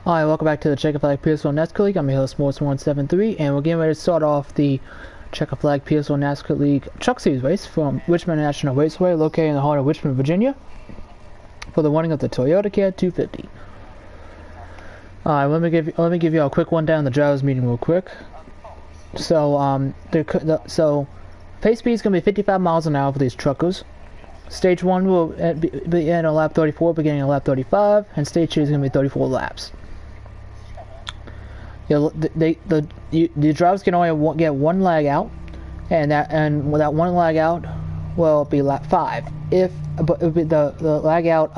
Hi, welcome back to the Checkered Nascar League. I'm your host, Morris173, and we're getting ready to start off the Checkered Nascar League Truck Series race from Richmond National Raceway, located in the heart of Richmond, Virginia, for the running of the Toyota Cat 250. Alright, let me give you a quick rundown of the drivers' meeting real quick. So, pace speed is going to be 55 miles an hour for these truckers. Stage 1 will be in on lap 34, beginning on lap 35, and stage 2 is going to be 34 laps. The drivers can only get one lag out, and with that one lag out will be lap 5. But it will be the lag out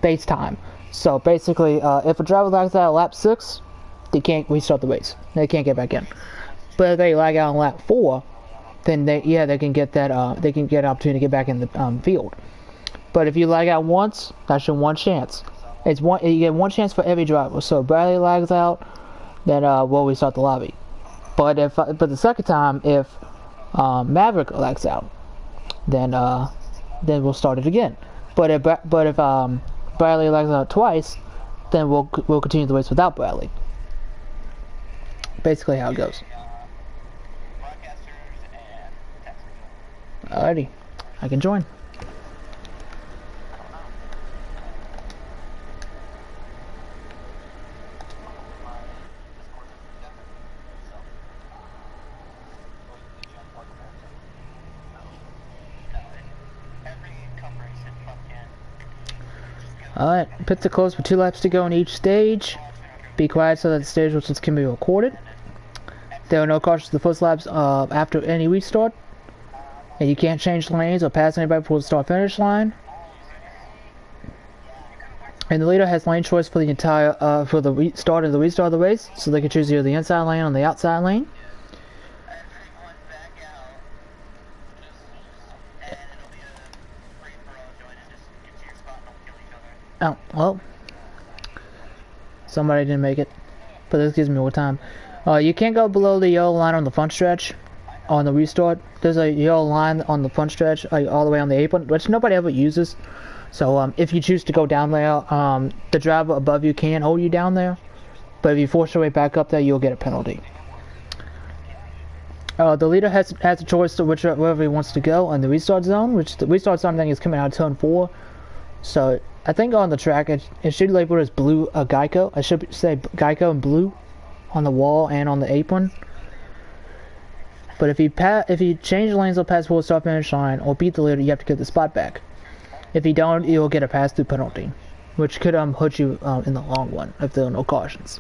base time. So basically, if a driver lags out at lap 6, they can't restart the race. They can't get back in. But if they lag out on lap 4, then they can get that they can get an opportunity to get back in the field. But if you lag out once, that's your one chance. You get one chance for every driver. So if Bradley lags out, then we'll restart the lobby. But the second time, if Maverick lags out, then we'll start it again. But if Bradley lags out twice, then we'll continue the race without Bradley. Basically how it goes. Alrighty, I can join. Alright, pits are closed with 2 laps to go in each stage. Be quiet so that the stage results can be recorded. There are no cautions to the first laps after any restart. And you can't change lanes or pass anybody before the start-finish line. And the leader has lane choice for the entire for the restart of the race, so they can choose either the inside lane or the outside lane. Oh, well, somebody didn't make it, but this gives me more time. You can't go below the yellow line on the front stretch on the restart. There's a yellow line on the front stretch all the way on the apron, which nobody ever uses. So if you choose to go down there, the driver above you can hold you down there, but if you force your way back up there, you'll get a penalty. The leader has a choice to wherever he wants to go on the restart zone, which the restart zone thing is coming out of turn 4. So I think on the track it should label it as blue Geico. I should say Geico in blue on the wall and on the apron. But if you change lanes or pass before the start finish line or beat the leader, you have to get the spot back. If you don't, you'll get a pass-through penalty, which could hurt you in the long run if there are no cautions.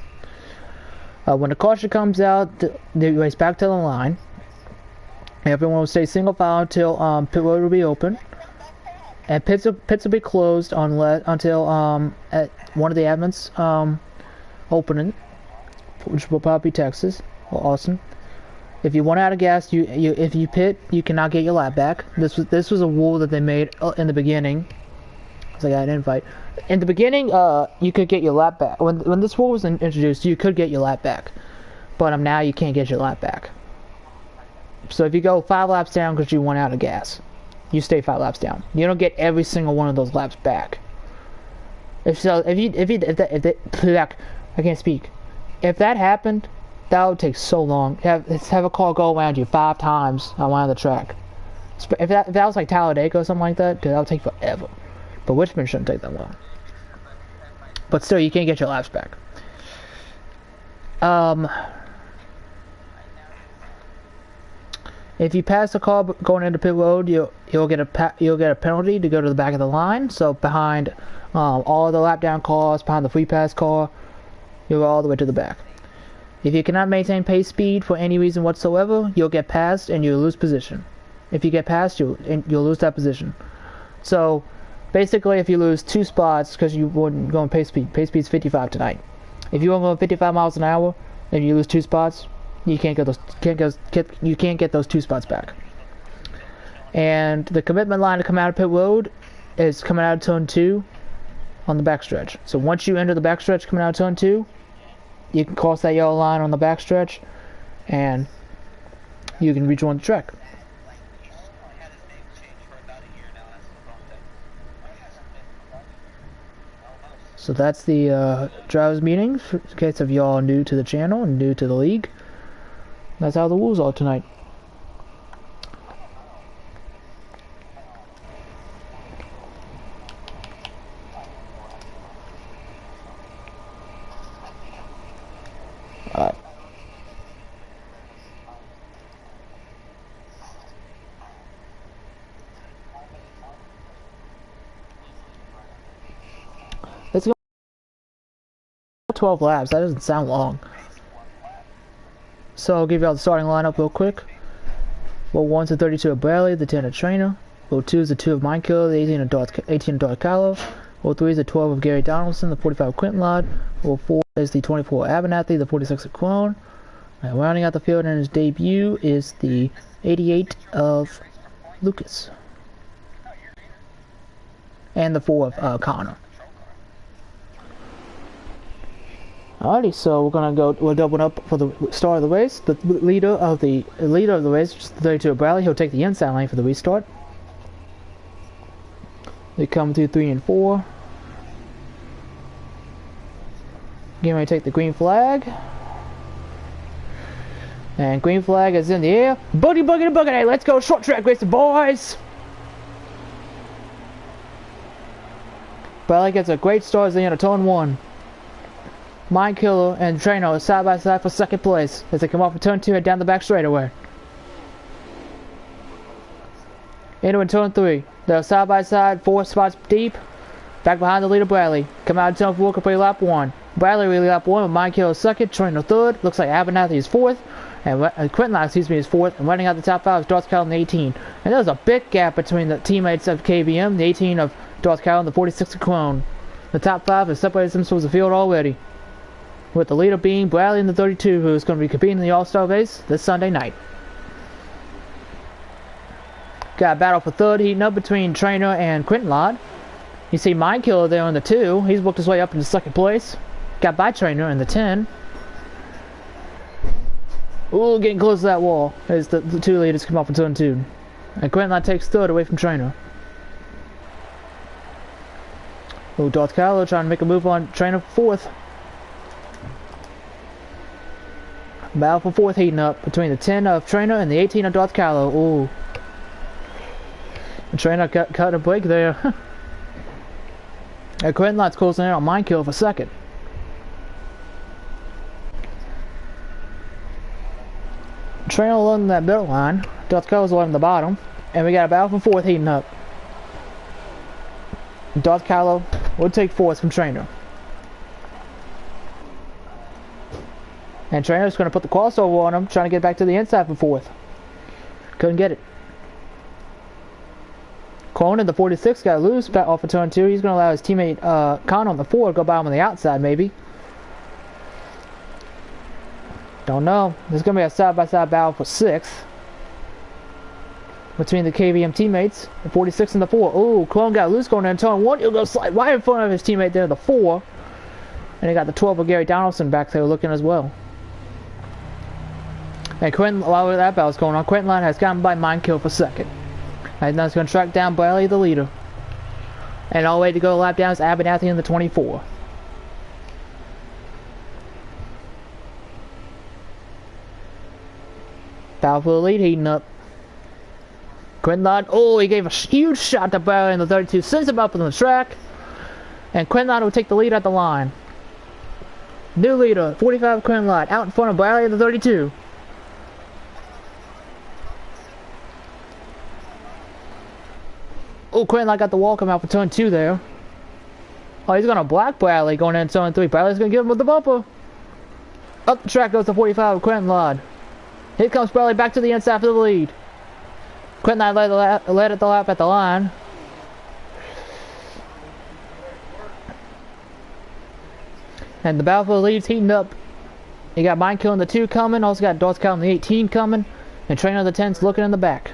When the caution comes out, they race back to the line. Everyone will stay single file until pit road will be open. And pits will be closed until at one of the admins opening, which will probably be Texas or Austin. If you run out of gas, if you pit, you cannot get your lap back. This was a rule that they made in the beginning. Because I got an invite. In the beginning, you could get your lap back. When this rule was introduced, you could get your lap back, but now you can't get your lap back. So if you go 5 laps down because you run out of gas, you stay 5 laps down. You don't get every single one of those laps back. I can't speak. If that happened, that would take so long. Have a car go around you 5 times around the track. If that was like Talladega or something like that, dude, that would take forever. But Richmond shouldn't take that long. But still, you can't get your laps back. If you pass the car going into pit road, you'll get a penalty to go to the back of the line. So behind all the lap down cars, behind the free pass car, you'll go all the way to the back. If you cannot maintain pace speed for any reason whatsoever, you'll get passed and you'll lose position. If you get passed, you'll lose that position. So basically, if you lose 2 spots because you weren't going pace speed is 55 tonight. If you weren't going 55 miles an hour and you lose 2 spots, you can't get those 2 spots back. And the commitment line to come out of pit road is coming out of turn 2 on the backstretch. So once you enter the backstretch coming out of turn 2, you can cross that yellow line on the backstretch, and you can rejoin the track. So that's the drivers meeting, in case of y'all new to the channel and new to the league. That's how the rules are tonight. Alright. Let's go 12 laps. That doesn't sound long. So I'll give y'all the starting lineup real quick. Well, 1's the 32 of Bradley, the 10 of Trainer. Well, 2 is the 2 of Mindkiller, the 18 of Darth Kylo. Well, 3 is the 12 of Gary Donaldson, the 45 of Quentin Lod. Well, 4 is the 24 of Abernathy, the 46 of Clone. And rounding out the field in his debut is the 88 of Lucas. And the 4 of Connor. Alrighty, so we'll double up for the start of the race. The leader of the race, which is the 32 of Bradley, he'll take the inside lane for the restart. They come through 3 and 4. Getting ready to take the green flag. And green flag is in the air. Boogie, boogie, boogie, hey, let's go short track racing, boys! Bradley gets a great start as they enter turn 1. Mindkiller and Trainer are side by side for second place as they come off of turn 2 and down the back straightaway. Into turn 3. They're side by side, 4 spots deep. Back behind the leader, Bradley. Come out of turn 4, complete lap 1. Bradley really lap 1 with Mindkiller second, Trainer third. Looks like Abernathy is 4th. And Quentin Lod, is 4th. And running out the top 5 is Darth Kylo in the 18. And there's a big gap between the teammates of KBM, the 18 of Darth Kylo and the 46 of Clone. The top 5 have separated themselves from the field already, with the leader being Bradley in the 32, who is going to be competing in the All-Star race this Sunday night. Got a battle for third heating up between Trainer and Quentin Lod. You see Mindkiller there in the 2. He's worked his way up into second place. Got by Trainer in the 10. Ooh, getting close to that wall as the 2 leaders come off in turn 2. And Quentin Lod takes third away from Trainer. Ooh, Darth Kylo trying to make a move on Trainer for 4th. Battle for 4th heating up between the 10 of Trainer and the 18 of Darth Kylo. Ooh. The Trainer cut a break there. And Quentin Lod's closing in on Mindkill for second. Trainer along that middle line. Darth Kylo's along the bottom. And we got a battle for 4th heating up. Darth Kylo will take 4th from Trainer. And Trainer's going to put the crossover on him, trying to get back to the inside for 4th. Couldn't get it. Cronin, the 46, got loose back off of turn 2. He's going to allow his teammate Connor on the 4 to go by him on the outside, maybe. Don't know. There's going to be a side-by-side battle for 6th between the KVM teammates, the 46 and the 4. Ooh, Clone got loose going in turn 1. He'll go slide right in front of his teammate there, the 4. And he got the 12 of Gary Donaldson back there looking as well. And Quentin, while that battle's going on, Quentin Lod has gotten by Mindkill for second. And now he's going to track down Bradley, the leader. And all the way to go lap down is Abernathy in the 24. Battle for the lead heating up. Quentin Lod, oh, he gave a huge shot to Bradley in the 32, sends him up on the track. And Quentin Lod will take the lead at the line. New leader, 45 Quentin Lod, out in front of Bradley in the 32. Oh, Quentin Lod got the wall come out for turn 2 there. Oh, he's going to block Bradley going into turn 3. Bradley's going to give him with the bumper. Up the track goes the 45 of Quentin Lod. Here comes Bradley back to the inside for the lead. Quentin Lod led at the lap at the line. And the battle for the lead's heating up. You got Mindkill in the 2 coming. Also got Darth Kylo in the 18 coming. And Trainer of the 10's looking in the back.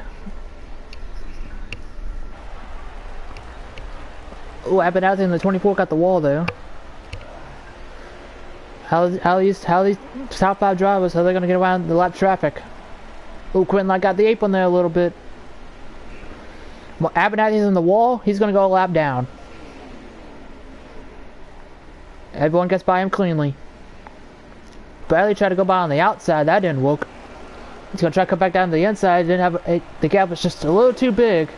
Oh, Abernathy in the 24 got the wall there. How these top 5 drivers, how are they going to get around the lap traffic? Oh, Quentin Lod got the ape on there a little bit. Well, Abernathy's in the wall. He's going to go a lap down. Everyone gets by him cleanly. Bradley tried to go by on the outside. That didn't work. He's going to try to come back down to the inside. Didn't have the gap was just a little too big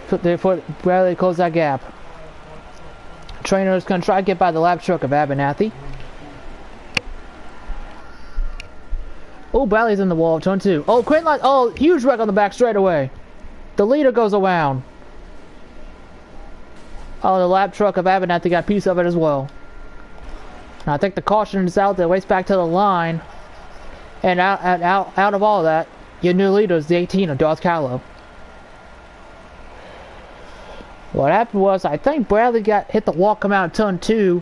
for Bradley to close that gap. Trainer is going to try to get by the lap truck of Abernathy. Oh, Bradley's in the wall. Turn 2. Oh, Quinlan. Oh, huge wreck on the back straight away. The leader goes around. Oh, the lap truck of Abernathy got a piece of it as well. Now, I think the caution is out there. Waits back to the line. And out of all that, your new leader is the 18 of Darth Callow. What happened was, I think Bradley hit the wall coming out of turn 2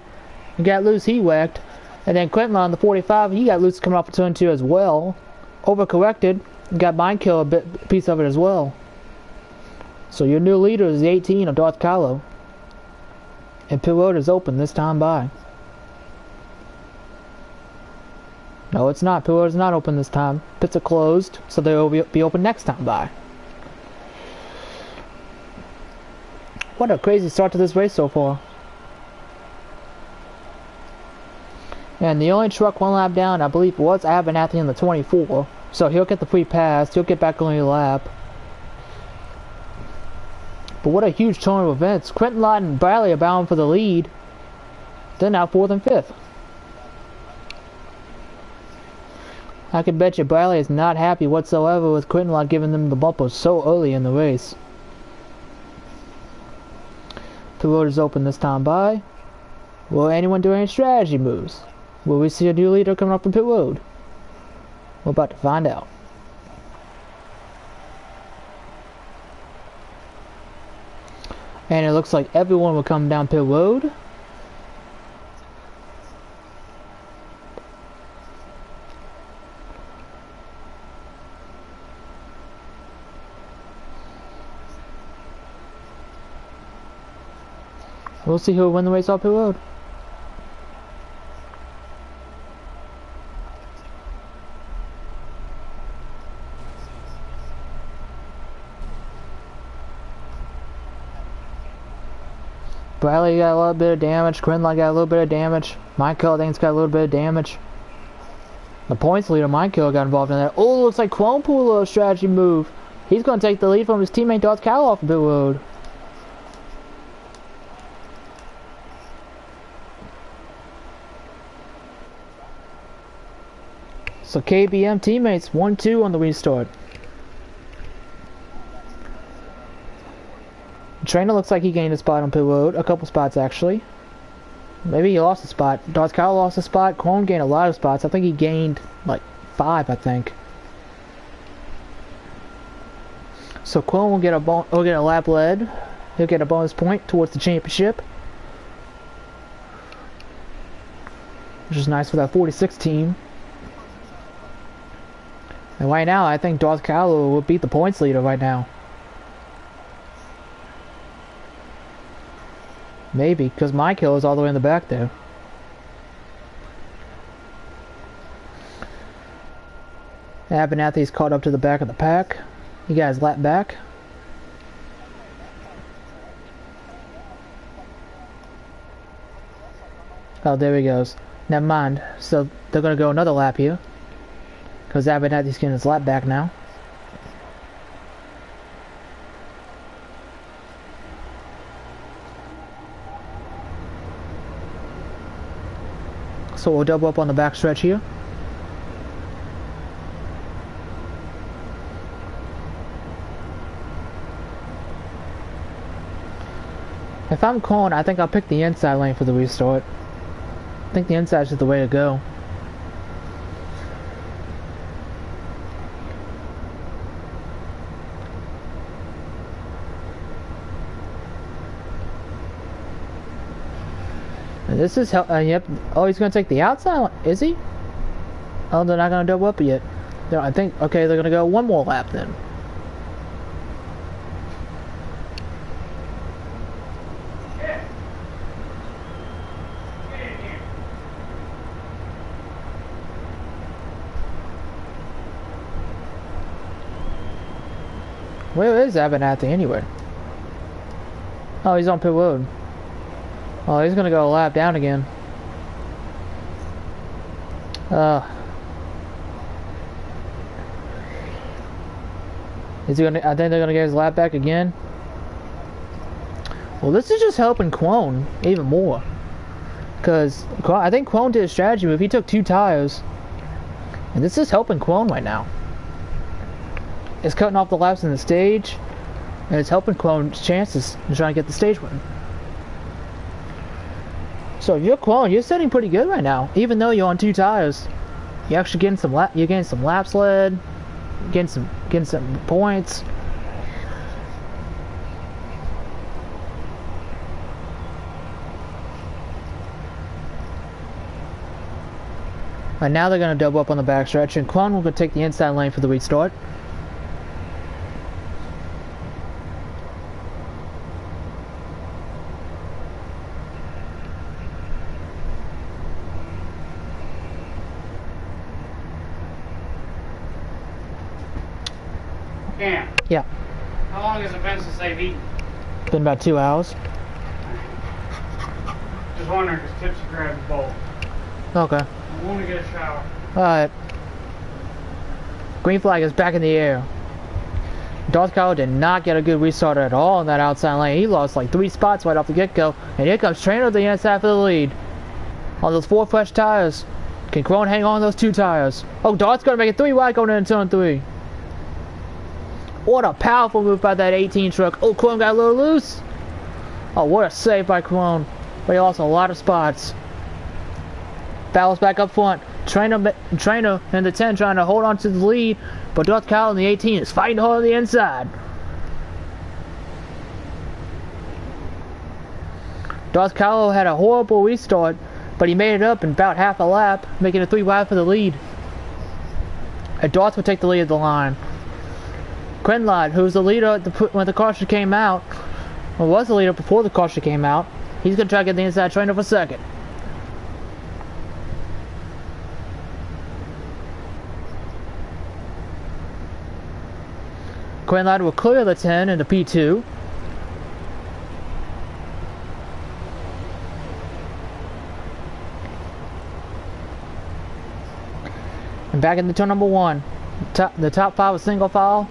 and got loose. He wrecked. And then Quentin on the 45, he got loose coming off of turn 2 as well. Overcorrected. Got mind kill a piece of it as well. So your new leader is the 18 of Darth Callow. And pit road is open this time by. No, it's not. Pit road is not open this time. Pits are closed, so they will be open next time by. What a crazy start to this race so far. And the only truck one lap down, I believe, was Abernathy in the 24. So he'll get the free pass. He'll get back on the lap. But what a huge turn of events. Quentin Lott and Bradley are bound for the lead. They're now 4th and 5th. I can bet you Bradley is not happy whatsoever with Quentin Lott giving them the bumper so early in the race. The road is open this time by. Will anyone do any strategy moves? Will we see a new leader coming up in pit road? We're about to find out. And it looks like everyone will come down pit road. We'll see who will win the race off pit road. Bradley got a little bit of damage. Quinlan got a little bit of damage. Michael, I think, got a little bit of damage. The points leader, Michael, got involved in that. Oh, looks like Clone pulled a little strategy move. He's going to take the lead from his teammate Darth Callow off the pit road. So KBM teammates 1-2 on the restart. Trainer looks like he gained a spot on pit road, a couple spots actually. Maybe he lost a spot. Darth Callow lost a spot. Clone gained a lot of spots. I think he gained like 5, I think. So Clone will get a lap lead. He'll get a bonus point towards the championship, which is nice for that 46 team. And right now, I think Darth Callow will beat the points leader right now. Maybe, because my kill is all the way in the back there. Abernathy's caught up to the back of the pack. He got his lap back. Oh, there he goes. Never mind. So they're going to go another lap here, because Abernathy's getting his lap back now. So we'll double up on the back stretch here. If I'm calling, I think I'll pick the inside lane for the restart. I think the inside is the way to go. And this is yep. Oh, he's gonna take the outside. Is he? Oh, they're not gonna double up yet. No, I think. Okay, they're gonna go one more lap then. Where is Abernathy anyway? Oh, he's on pit road. Oh, he's gonna go a lap down again. Is he gonna? I think they're gonna get his lap back again. Well, this is just helping Quone even more, because I think Quone did a strategy move. He took 2 tires, and this is helping Quone right now. It's cutting off the laps in the stage, and it's helping Quone's chances in trying to get the stage win. So if you're Quone, you're sitting pretty good right now, even though you're on 2 tires. You're actually getting some you're getting some laps led, getting some points. And now they're going to double up on the backstretch, and Quone will go take the inside lane for the restart. Cam. Yeah. How long has it been since they've eaten? It's been about 2 hours. Just wondering because Tipsy grabbed the bowl. Okay. I want to get a shower. Alright. Green flag is back in the air. Darth Kylo did not get a good restart at all in that outside lane. He lost like 3 spots right off the get-go. And here comes Trainer to the inside for the lead. On those 4 fresh tires. Can Quone hang on those 2 tires? Oh, Darth's going to make it 3 wide going into turn 3. What a powerful move by that 18 truck. Oh, Quone got a little loose. Oh, what a save by Quone. But he lost a lot of spots. Battles back up front. Trainer and the 10 trying to hold on to the lead. But Darth Kylo and the 18 is fighting hard on the inside. Darth Kylo had a horrible restart, but he made it up in about half a lap, making it 3 wide for the lead. And Darth would take the lead at the line. Quinlod, who was the leader when the caution came out, or was the leader before the caution came out, he's going to try to get the inside Trainer for second. Quinlod will clear the 10 into P2. And back into turn number 1. The top 5 is single file.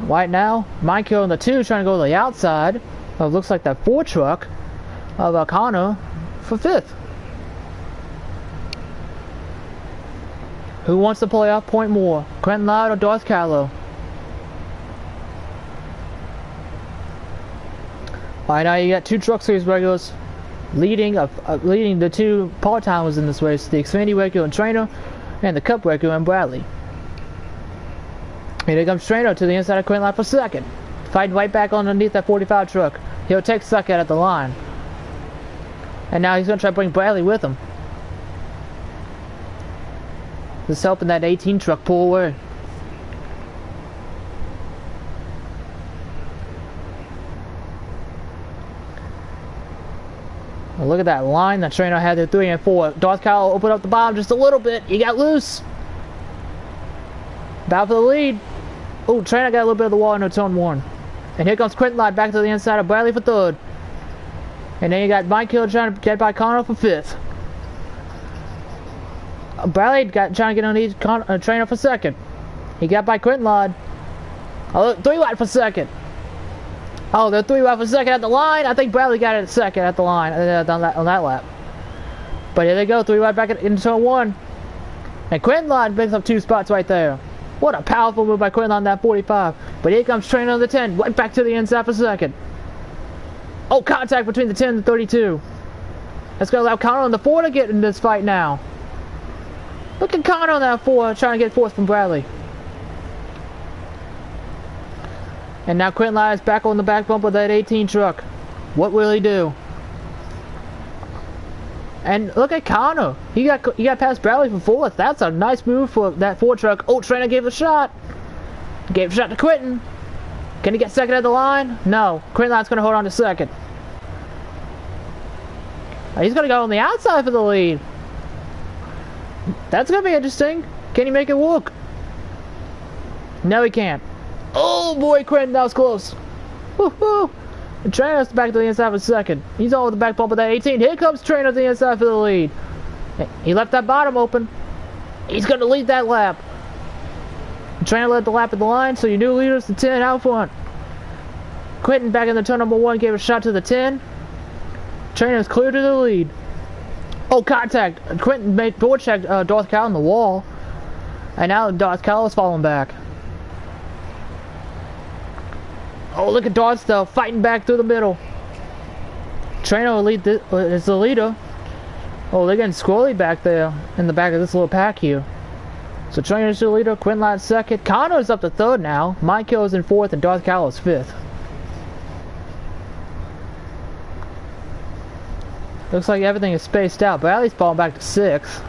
Right now, Michael and the 2 trying to go to the outside of looks like that 4 truck of Alcano for 5th. Who wants to play off point more? Quentin Loud or Darth Kylo? Alright, now you got 2 Truck Series regulars leading the 2 part-timers in this race, the Xfinity regular and Trainer, and the Cup regular and Bradley. Here comes Trainer to the inside of Quinlan for second. Fighting right back underneath that 45 truck. He'll take second at the line. And now he's going to try to bring Bradley with him. This is helping that 18 truck pull away. Well, look at that line that Trainer had there, 3 and 4. Darth Kylo opened up the bottom just a little bit. He got loose. Battle for the lead. Oh, Trainer got a little bit of the wall into turn 1. And here comes Quentin Light back to the inside of Bradley for 3rd. And then you got Mike Hill trying to get by Connor for 5th. Bradley trying to get on Trainer for 2nd. He got by Quentin Light. Oh, look, 3 wide for 2nd. Oh, they're 3 wide for 2nd at the line. I think Bradley got it at 2nd at the line on that lap. But here they go, 3 wide back into turn 1. And Quentin Light picks up 2 spots right there. What a powerful move by Quentin on that 45. But here comes Trainer on the 10, right back to the inside for 2nd. Oh, contact between the 10 and the 32. That's going to allow Connor on the 4 to get in this fight now. Look at Connor on that 4 trying to get 4th from Bradley. And now Quentin Light is back on the back bump of that 18 truck. What will he do? And look at Connor. He got past Bradley for 4th. That's a nice move for that 4 truck. Oh, Trainer gave a shot. Gave a shot to Quentin. Can he get 2nd at the line? No. Quentin Light's going to hold on to 2nd. He's going to go on the outside for the lead. That's going to be interesting. Can he make it work? No, he can't. Oh boy, Quentin, that was close. Woohoo! Trainer's back to the inside for 2nd. He's all with the back bump of that 18. Here comes Trainer to the inside for the lead. He left that bottom open. He's going to lead that lap. Trainer led the lap at the line, so your new leader's the 10 out front. Quentin back in the turn number 1 gave a shot to the 10. Trainer's clear to the lead. Oh, contact. Quentin made forward check Darth Cal on the wall. And now Darth Cal is falling back. Oh, look at Darth though, fighting back through the middle. Trainer will lead is the leader. Oh, they're getting squirrely back there in the back of this little pack here. So Trainer's the leader, Quentin Ladd's second. Connor's up to third now. Michael's in fourth, and Darth Cal is fifth. Looks like everything is spaced out. Bradley's falling back to sixth.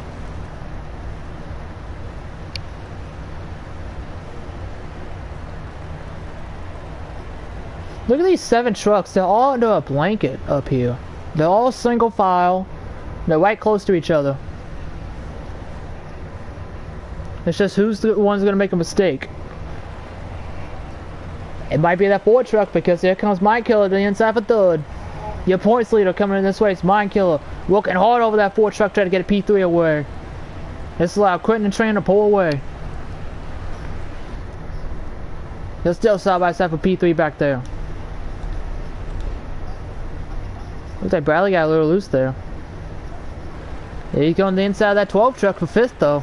Look at these 7 trucks. They're all under a blanket up here. They're all single file. They're right close to each other. It's just who's the one's going to make a mistake. It might be that Ford truck because here comes Mind Killer to the inside for third. Your points leader coming in this way. It's Mind Killer. Working hard over that Ford truck trying to get a P3 away. This allowed Quentin and Trainer to pull away. They're still side by side for P3 back there. Looks like Bradley got a little loose there. Yeah, he's going to the inside of that 12 truck for 5th though.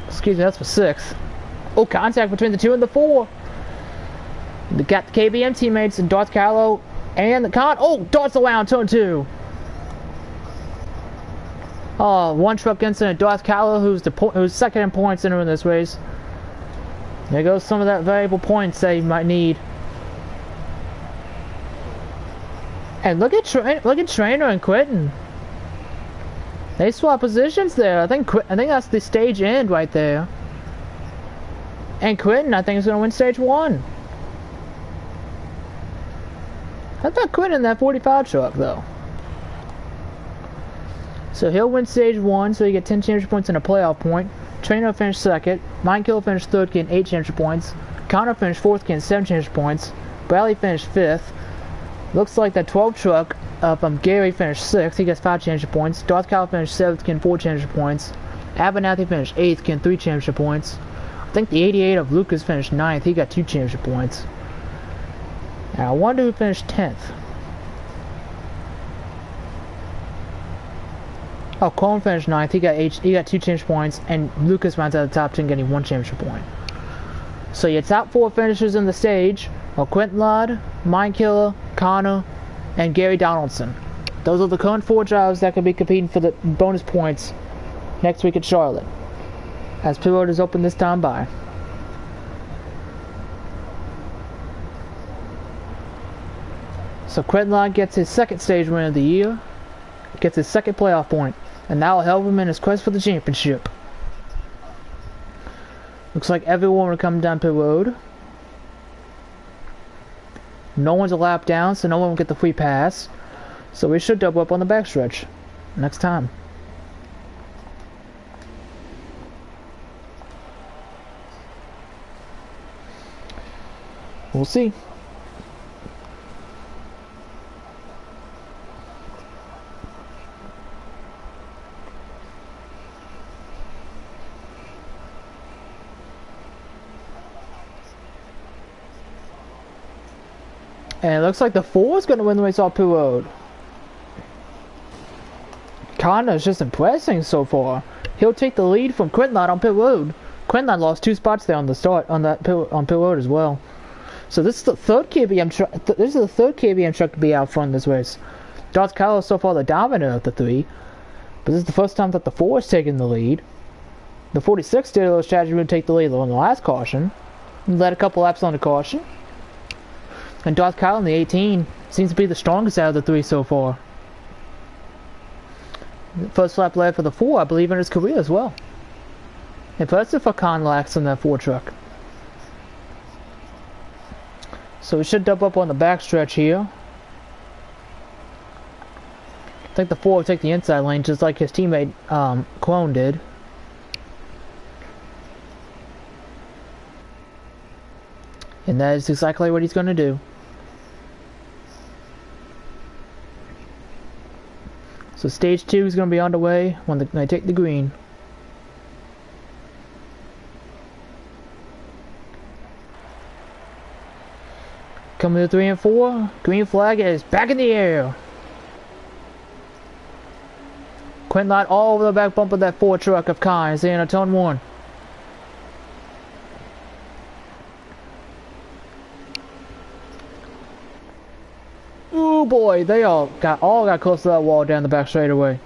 Excuse me, that's for 6th. Oh, contact between the 2 and the 4. They got the KBM teammates and Darth Callow and the Con. Oh, Darth's around turn 2. Oh, 1 truck incident. Darth Callow, who's second in points entering this race. There goes some of that valuable points they might need. And look at Trainer and Quentin. They swap positions there. I think that's the stage end right there. And Quentin, I think, is going to win stage 1. I thought Quentin in that 45 truck though. So he'll win stage 1, so you get 10 championship points and a playoff point. Trainer finished 2nd. Mindkiller finished 3rd, getting 8 championship points. Connor finished 4th, getting 7 championship points. Bradley finished 5th. Looks like that 12 truck Gary finished 6th. He gets 5 championship points. Darth Cal finished 7th, getting 4 championship points. Abernathy finished 8th, getting 3 championship points. I think the 88 of Lucas finished 9th. He got 2 championship points. Now I wonder who finished 10th. Oh, Coleman finished 9th. He got 2 championship points, and Lucas rounds out the top 10, getting 1 championship point. So your top 4 finishers in the stage are Quentin Ladd, Mindkiller, Connor, and Gary Donaldson. Those are the current 4 drivers that could be competing for the bonus points next week at Charlotte, as pit road is open this time by. So Quentin Ladd gets his 2nd stage win of the year, gets his 2nd playoff point, and that will help him in his quest for the championship. Looks like everyone will come down pit road. No one's a lap down, so no one will get the free pass. So we should double up on the backstretch next time. We'll see. And it looks like the 4 is going to win the race off pit road. Connor's just impressing so far. He'll take the lead from Quentin on pit road. Quentin lost 2 spots there on the start on pit road as well. So this is the 3rd KBM truck. This is the 3rd KBM truck to be out front in this race. Darth Cal is so far the dominant of the 3, but this is the first time that the 4 is taking the lead. The 46 did a little strategy to take the lead on the last caution, led a couple laps on the caution. And Darth Cal in the 18 seems to be the strongest out of the 3 so far. First lap led for the 4, I believe, in his career as well. Impressive for Conlax in that 4 truck. So we should double up on the backstretch here. I think the 4 will take the inside lane just like his teammate Clone did. And that is exactly what he's going to do. So stage 2 is going to be underway when they take the green. Coming to 3 and 4. Green flag is back in the air. Quint Light all over the back bumper of that Ford truck of Khan. Is in a turn 1. Ooh boy, they all got close to that wall down the back straightaway.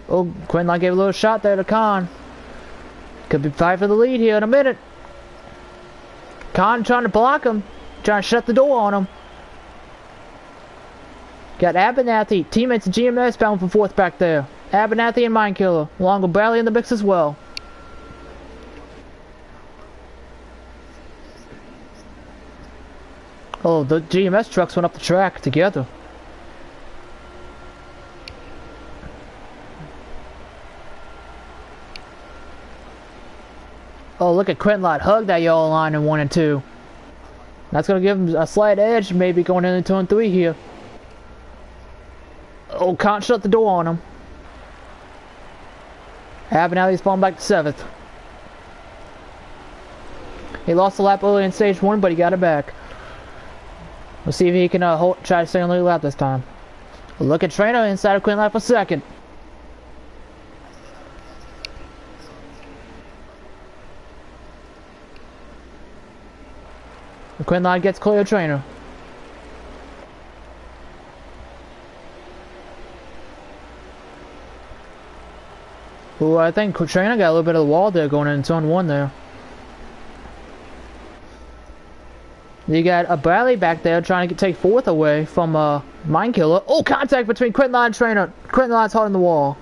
Oh, Quint Light gave a little shot there to Khan. Could be fight for the lead here in a minute. Khan trying to block him, trying to shut the door on him. Got Abernathy, teammates of GMS bound for 4th back there. Abernathy and Mindkiller, along with Bradley in the mix as well. Oh, the GMS trucks went up the track together. Oh, look at Quint Light hug that yellow line in 1 and 2. That's going to give him a slight edge, maybe going into turn 3 here. Oh, can't shut the door on him. Abernathy's falling back to 7th. He lost a lap early in stage 1, but he got it back. We'll see if he can try to stay on the lead lap this time. Look at Trainer inside of Quint Light for 2nd. Quint Light gets clear of Trainer. Ooh, I think Trainer got a little bit of the wall there going in turn 1 there. You got a Bradley back there trying to take 4th away from Mindkiller. Oh, contact between Quint Light and Trainer. Quint Light's holding the wall.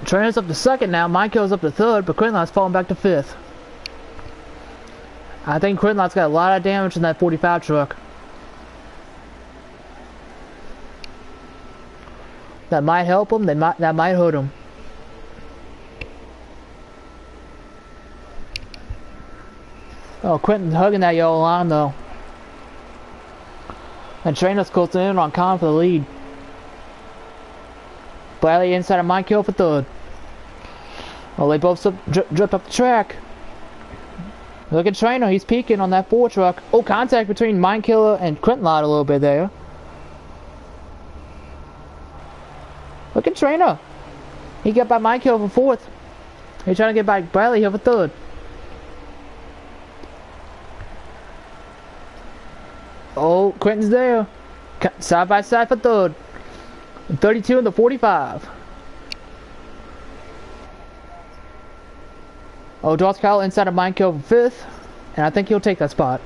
Trainer's up to 2nd now. Mindkiller's up to 3rd, but Quint Light's falling back to 5th. I think Quint Light's got a lot of damage in that 45 truck. That might help him, that might hurt him. Oh, Quinton's hugging that yellow line though. And Trainer's closing in on Khan for the lead. Bradley inside of Mindkill for 3rd. Oh, they both dripped up the track. Look at Trainer, he's peeking on that 4 truck. Oh, contact between Mindkiller and Quint Light a little bit there. Look at Trainer. He got by Mindkill for 4th. He's trying to get by Bradley here for 3rd. Oh, Quinton's there. Side by side for 3rd. 32 in the 45. Oh, Darth Kyle inside of Mindkill for 5th. And I think he'll take that spot.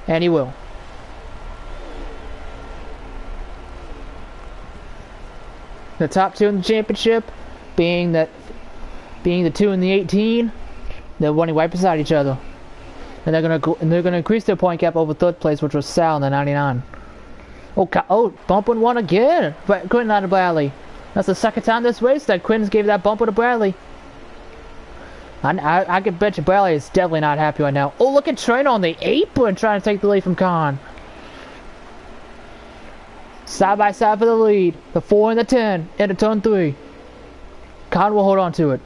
And he will. The top 2 in the championship being the 2 in the 18. They're running right beside each other. And they're gonna increase their point gap over 3rd place, which was Sal in the 99. Oh, bumping 1 again. Quinton out of Bradley. That's the 2nd time this race that Quinton's gave that bumper to Bradley. I can bet you Bradley is definitely not happy right now. Oh, look at Trainer on the apron trying to take the lead from Khan. Side by side for the lead. The 4 and the 10 into turn 3. Khan will hold on to it.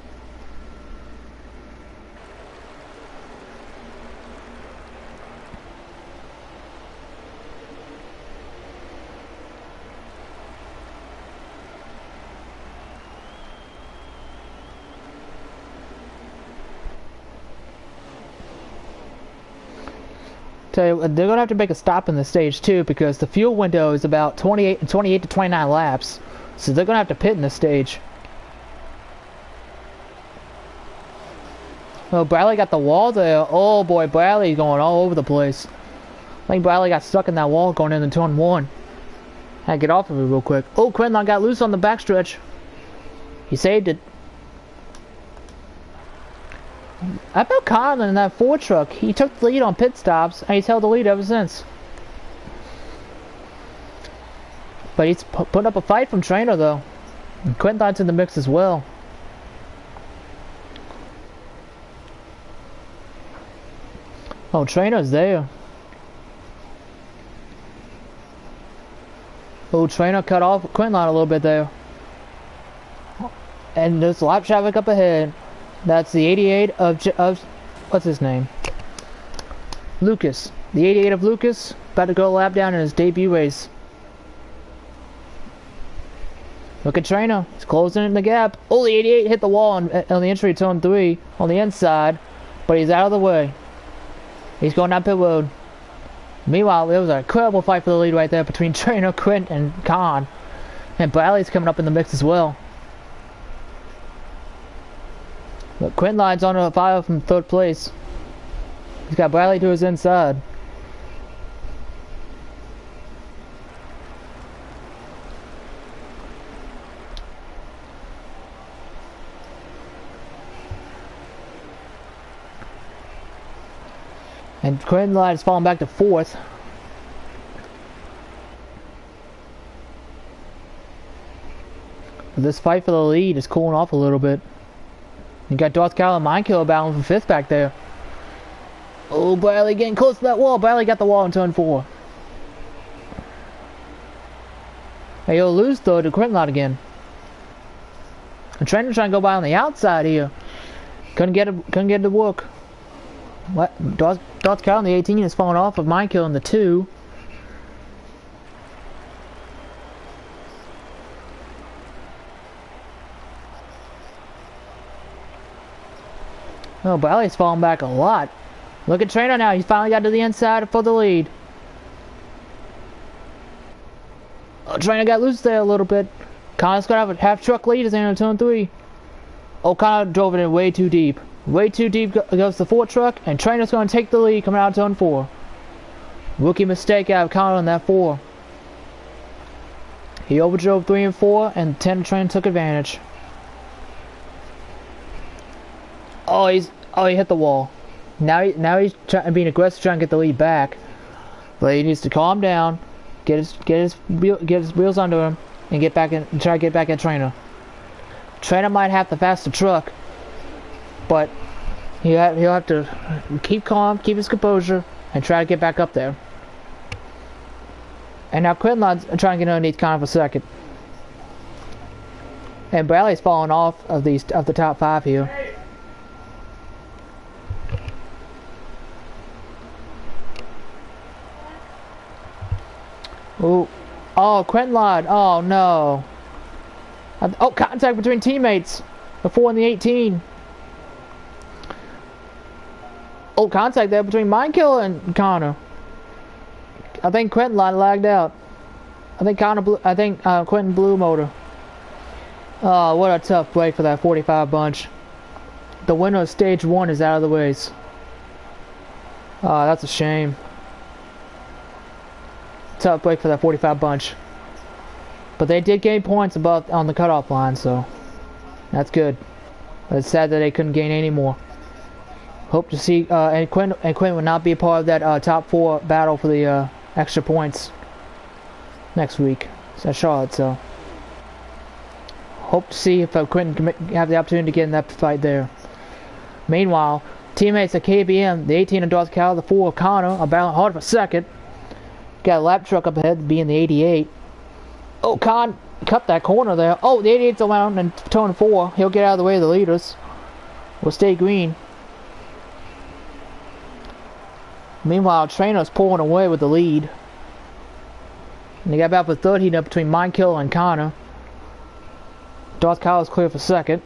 They're gonna have to make a stop in the stage 2 because the fuel window is about 28 to 29 laps, so they're gonna have to pit in this stage. Oh, Bradley got the wall there. Oh boy, Bradley going all over the place. I think Bradley got stuck in that wall going into turn 1. Had to get off of it real quick. Oh, Quinton got loose on the backstretch. He saved it. I bet Colin in that Ford truck, he took the lead on pit stops, and he's held the lead ever since. But he's putting up a fight from Trainer, though. And Quinton's in the mix as well. Oh, Trainer's there. Oh, Trainer cut off Quinlan a little bit there. And there's lap traffic up ahead. That's the 88 of what's his name? Lucas. The 88 of Lucas about to go a lap down in his debut race. Look at Trainer. He's closing in the gap. Oh, the 88 hit the wall on the entry to turn 3 on the inside, but he's out of the way. He's going down pit road. Meanwhile, there was an incredible fight for the lead right there between Trainer, Quint, and Khan. And Bradley's coming up in the mix as well. But Quintline's on a fire from 3rd place. He's got Bradley to his inside. And Quintline is falling back to 4th. This fight for the lead is cooling off a little bit. You got Darth Cal and Mindkill battling for 5th back there. Oh, Bradley getting close to that wall. Bradley got the wall in turn 4. Hey, he'll lose though to Quinlan again. And Trent trying to go by on the outside here. Couldn't get it to work. What? Darth Cal in the 18 is falling off of Mindkill in the 2. Oh, Bradley's falling back a lot. Look at Trainer now. He's finally got to the inside for the lead. Oh, Trainer got loose there a little bit. Connor's going to have a half-truck lead as they enter turn 3. Oh, Connor drove it in way too deep. Way too deep goes the 4 truck, and Trainer's going to take the lead coming out of turn 4. Rookie mistake out of Connor on that 4. He overdrove 3 and 4, and 10 Trainer took advantage. Oh, he hit the wall. Now he's being aggressive, trying to get the lead back. But he needs to calm down, get his wheels under him, and get back in. Try to get back at Trainer. Trainer might have the faster truck, but he'll have to keep calm, keep his composure, and try to get back up there. And now Quinlan's trying to get underneath Connor for 2nd. And Bradley's falling off of the top 5 here. Oh, Quinlan. Oh, no. Oh, contact between teammates. The 4 and the 18. Oh, contact there between Mindkill and Connor. I think Quinlan lagged out. I think Quentin blew a motor. Oh, what a tough break for that 45 bunch. The winner of stage 1 is out of the ways. Oh, that's a shame. Tough break for that 45 bunch. But they did gain points above on the cutoff line, so that's good. But it's sad that they couldn't gain any more. Hope to see and Quinn would not be a part of that top 4 battle for the extra points next week at Charlotte. So hope to see if Quentin can have the opportunity to get in that fight there. Meanwhile, teammates at KBM, the 18 of Darth Cal, the 4 of Connor, are battling hard for 2nd. Got a lap truck up ahead, being the 88. Oh, Con cut that corner there. Oh, the 88's around in turn 4. He'll get out of the way of the leaders. We'll stay green. Meanwhile, Trainer's pulling away with the lead. And they got about for 3rd heat up between Mindkill and Connor. Darth Kyle is clear for 2nd.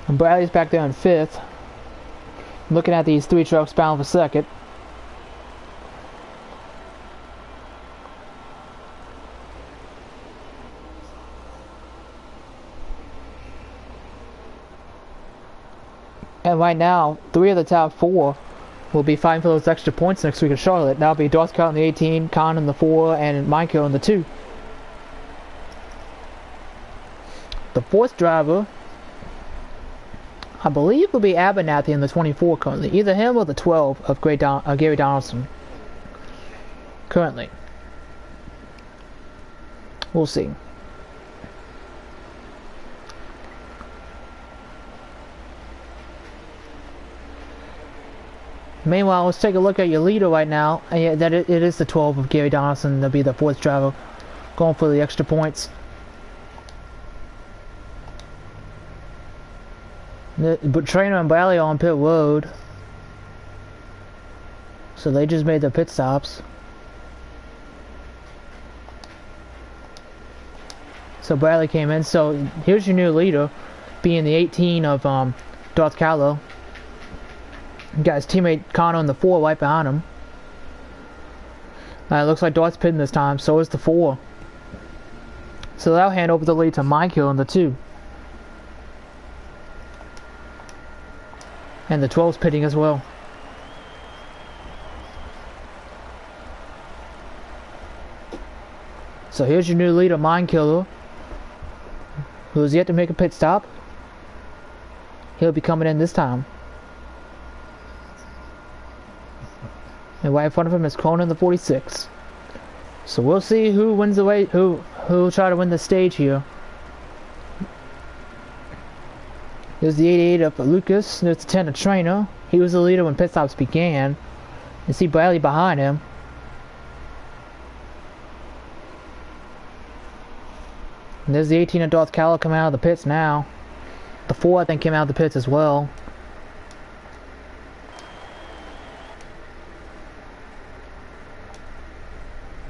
And Bradley's back there in 5th. Looking at these 3 trucks battling for 2nd. And right now, 3 of the top 4 will be fighting for those extra points next week at Charlotte. That'll be Darth Cal in the 18, Con in the 4, and Mindkill in the 2. The 4th driver, I believe, will be Abernathy in the 24 currently. Either him or the 12 of Gary Donaldson. Currently. We'll see. Meanwhile, let's take a look at your leader right now. And yeah, that it is the 12 of Gary Donaldson to be the 4th driver, going for the extra points. But Trainer and Bradley are on pit road, so they just made their pit stops. So Bradley came in. So here's your new leader, being the 18 of Darth Callow. Got his teammate Connor in the 4 right behind him. It looks like Darth's pitting this time, so is the 4. So that'll hand over the lead to Michael in the 2. And the 12's pitting as well. So here's your new leader, Mindkiller, who's yet to make a pit stop. He'll be coming in this time. And right in front of him is Cronin in the 46. So we'll see who wins the race, who'll try to win the stage here. There's the 88 of Lucas. There's the 10 of Trainer. He was the leader when pit stops began. You see Bradley behind him. And there's the 18 of Darth Callow coming out of the pits now. The 4 I think came out of the pits as well.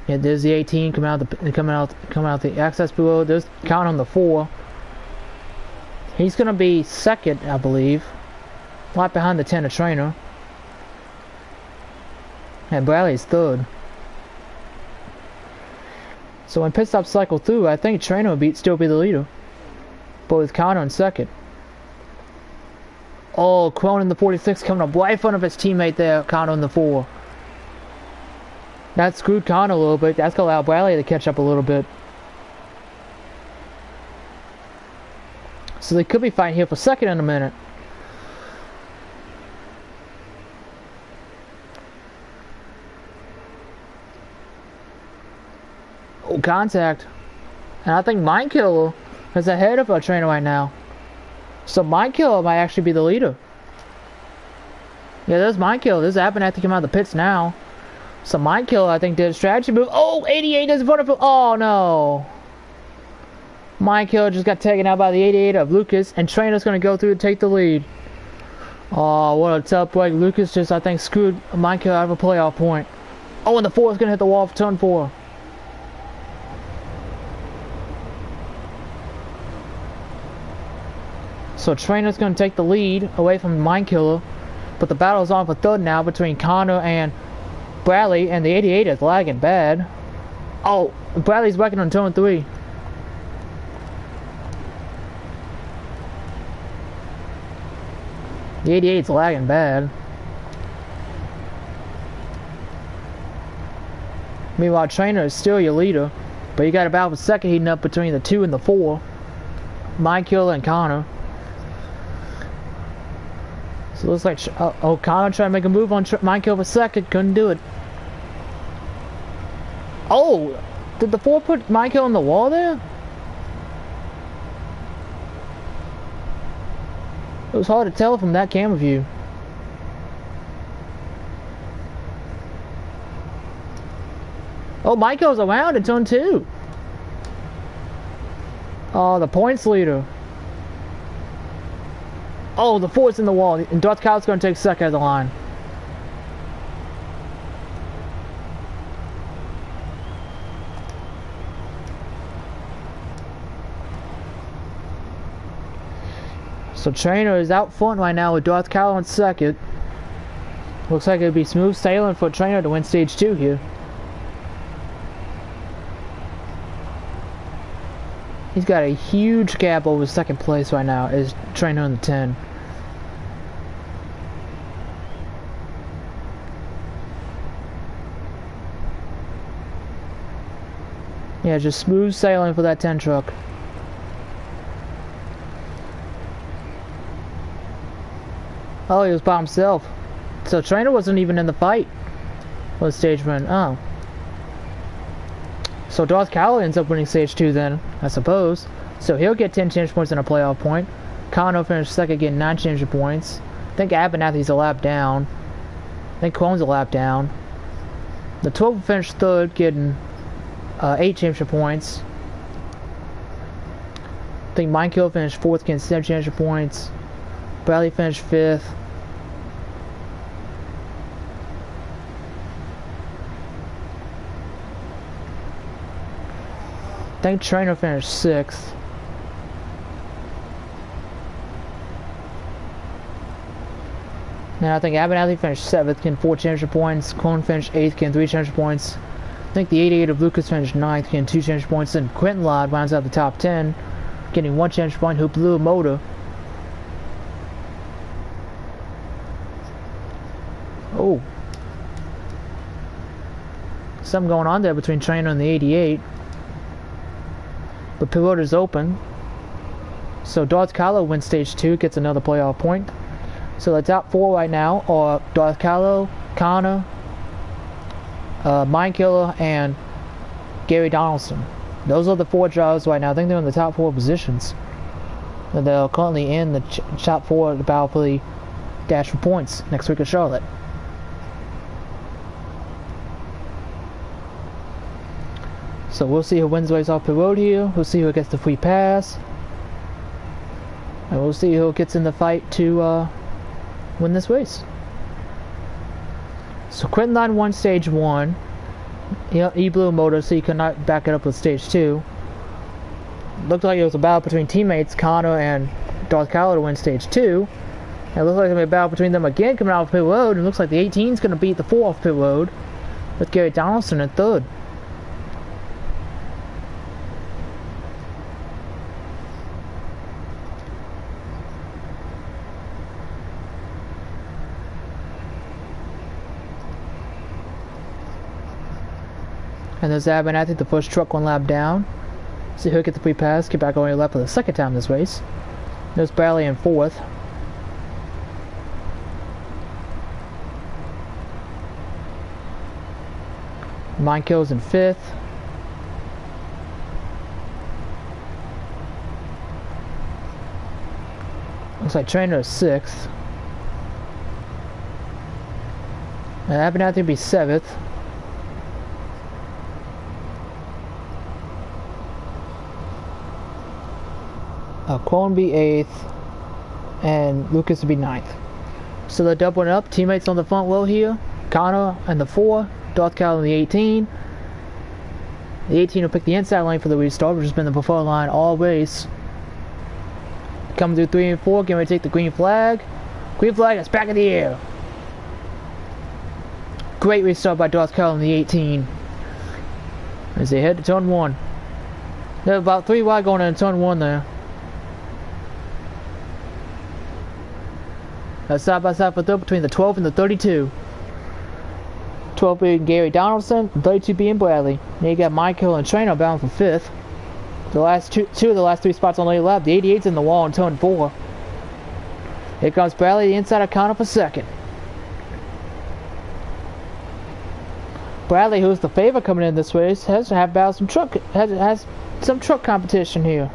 Yeah, there's the 18 coming out the access below. There's count on the 4. He's gonna be 2nd, I believe, right behind the 10 of Trainer. And Bradley's 3rd. So when pit stops cycle through, I think Trainer would still be the leader, but with Connor in 2nd. Oh, Cronin in the 46 coming up right in front of his teammate there, Connor in the 4. That screwed Connor a little bit. That's gonna allow Bradley to catch up a little bit. So they could be fighting here for 2nd in a minute. Oh, contact. And I think Mindkiller is ahead of our Trainer right now. So Mindkiller might actually be the leader. Yeah, there's Mindkiller. There's Abernathy to come out of the pits now. So Mindkiller, I think, did a strategy move. Oh, 88 is in front of him. Oh, no. Mindkiller just got taken out by the 88 of Lucas, and Trainer's going to go through and take the lead. Oh, what a tough break. Lucas just, I think, screwed Mindkiller out of a playoff point. Oh, and the 4 is going to hit the wall for turn 4. So Trainer's going to take the lead away from Mindkiller, but the battle's on for 3rd now between Connor and Bradley, and the 88 is lagging bad. Oh, Bradley's working on turn 3. The 88's lagging bad. Meanwhile, Trainer is still your leader, but you got a battle for 2nd heating up between the 2 and the 4. Mindkiller and Connor. So it looks like Connor tried to make a move on Mindkiller for 2nd, couldn't do it. Oh, did the 4 put Mindkiller on the wall there? It was hard to tell from that camera view. Oh, Michael's around in turn 2. Oh, the points leader. Oh, the 4's in the wall, and Darth Callow's going to take 2nd of the line. So Trainer is out front right now with Darth Callow in 2nd. Looks like it'd be smooth sailing for Trainer to win stage 2 here. He's got a huge gap over 2nd place right now as Trainer in the 10. Yeah, just smooth sailing for that 10 truck. Oh, he was by himself. So Trainer wasn't even in the fight for the stage run. Oh. So Darth Callow ends up winning stage 2 then, I suppose. So he'll get 10 championship points and a playoff point. Connor finished 2nd, getting 9 championship points. I think Abernathy's a lap down. I think Quone's a lap down. The 12 finished third, getting 8 championship points. I think Minekill finished 4th, getting 7 championship points. Bradley finished 5th. I think Trainer finished 6th. Now I think Abernathy finished 7th, getting 4 championship points. Clone finished 8th, getting 3 championship points. I think the 88 of Lucas finished 9th, getting 2 championship points. And Quentin Ladd rounds out the top 10, getting 1 championship point, who blew a motor. Oh. Something going on there between Trainer and the 88. The pit road is open. So Darth Kahlo wins stage 2, gets another playoff point. So the top 4 right now are Darth Kahlo, Connor, Mindkiller, and Gary Donaldson. Those are the 4 drivers right now. I think they're in the top 4 positions. And they're currently in the top 4 of the battle for the dash for points next week at Charlotte. So we'll see who wins the race off pit road here. We'll see who gets the free pass. And we'll see who gets in the fight to win this race. So Quentin Ladd won stage 1. He blew a motor, so he could not back it up with stage 2. Looked like it was a battle between teammates Connor and Darth Kahlo to win stage 2. And it looks like it's going to be a battle between them again coming out of pit road. And it looks like the 18 is going to beat the 4 off pit road with Gary Donaldson in 3rd. And there's Abernathy, the first truck 1 lap down. See who gets the free pass, get back on your lap for the 2nd time this race. There's Bradley in 4th. Mindkill's in 5th. Looks like Trainer is 6th. And Abernathy will be 7th. Quone be 8th, and Lucas would be 9th. So they're doubling up. Teammates on the front row here. Connor and the 4, Darth Kahlo and the 18. The 18 will pick the inside lane for the restart, which has been the preferred line all race. Coming through 3 and 4, getting ready to take the green flag. Green flag is back in the air. Great restart by Darth Kahlo and the 18. As they head to turn 1. They're about 3 wide going into turn 1 there. Side by side for 3rd between the 12 and the 32. 12 being Gary Donaldson, 32 being Bradley. Now you got Michael and Trainer bound for 5th. The last two of the last 3 spots on the lap. The 88's in the wall in turn 4. Here comes Bradley, the inside of Connor for 2nd. Bradley, who's the favorite coming in this race, has to have battled some truck has some truck competition here.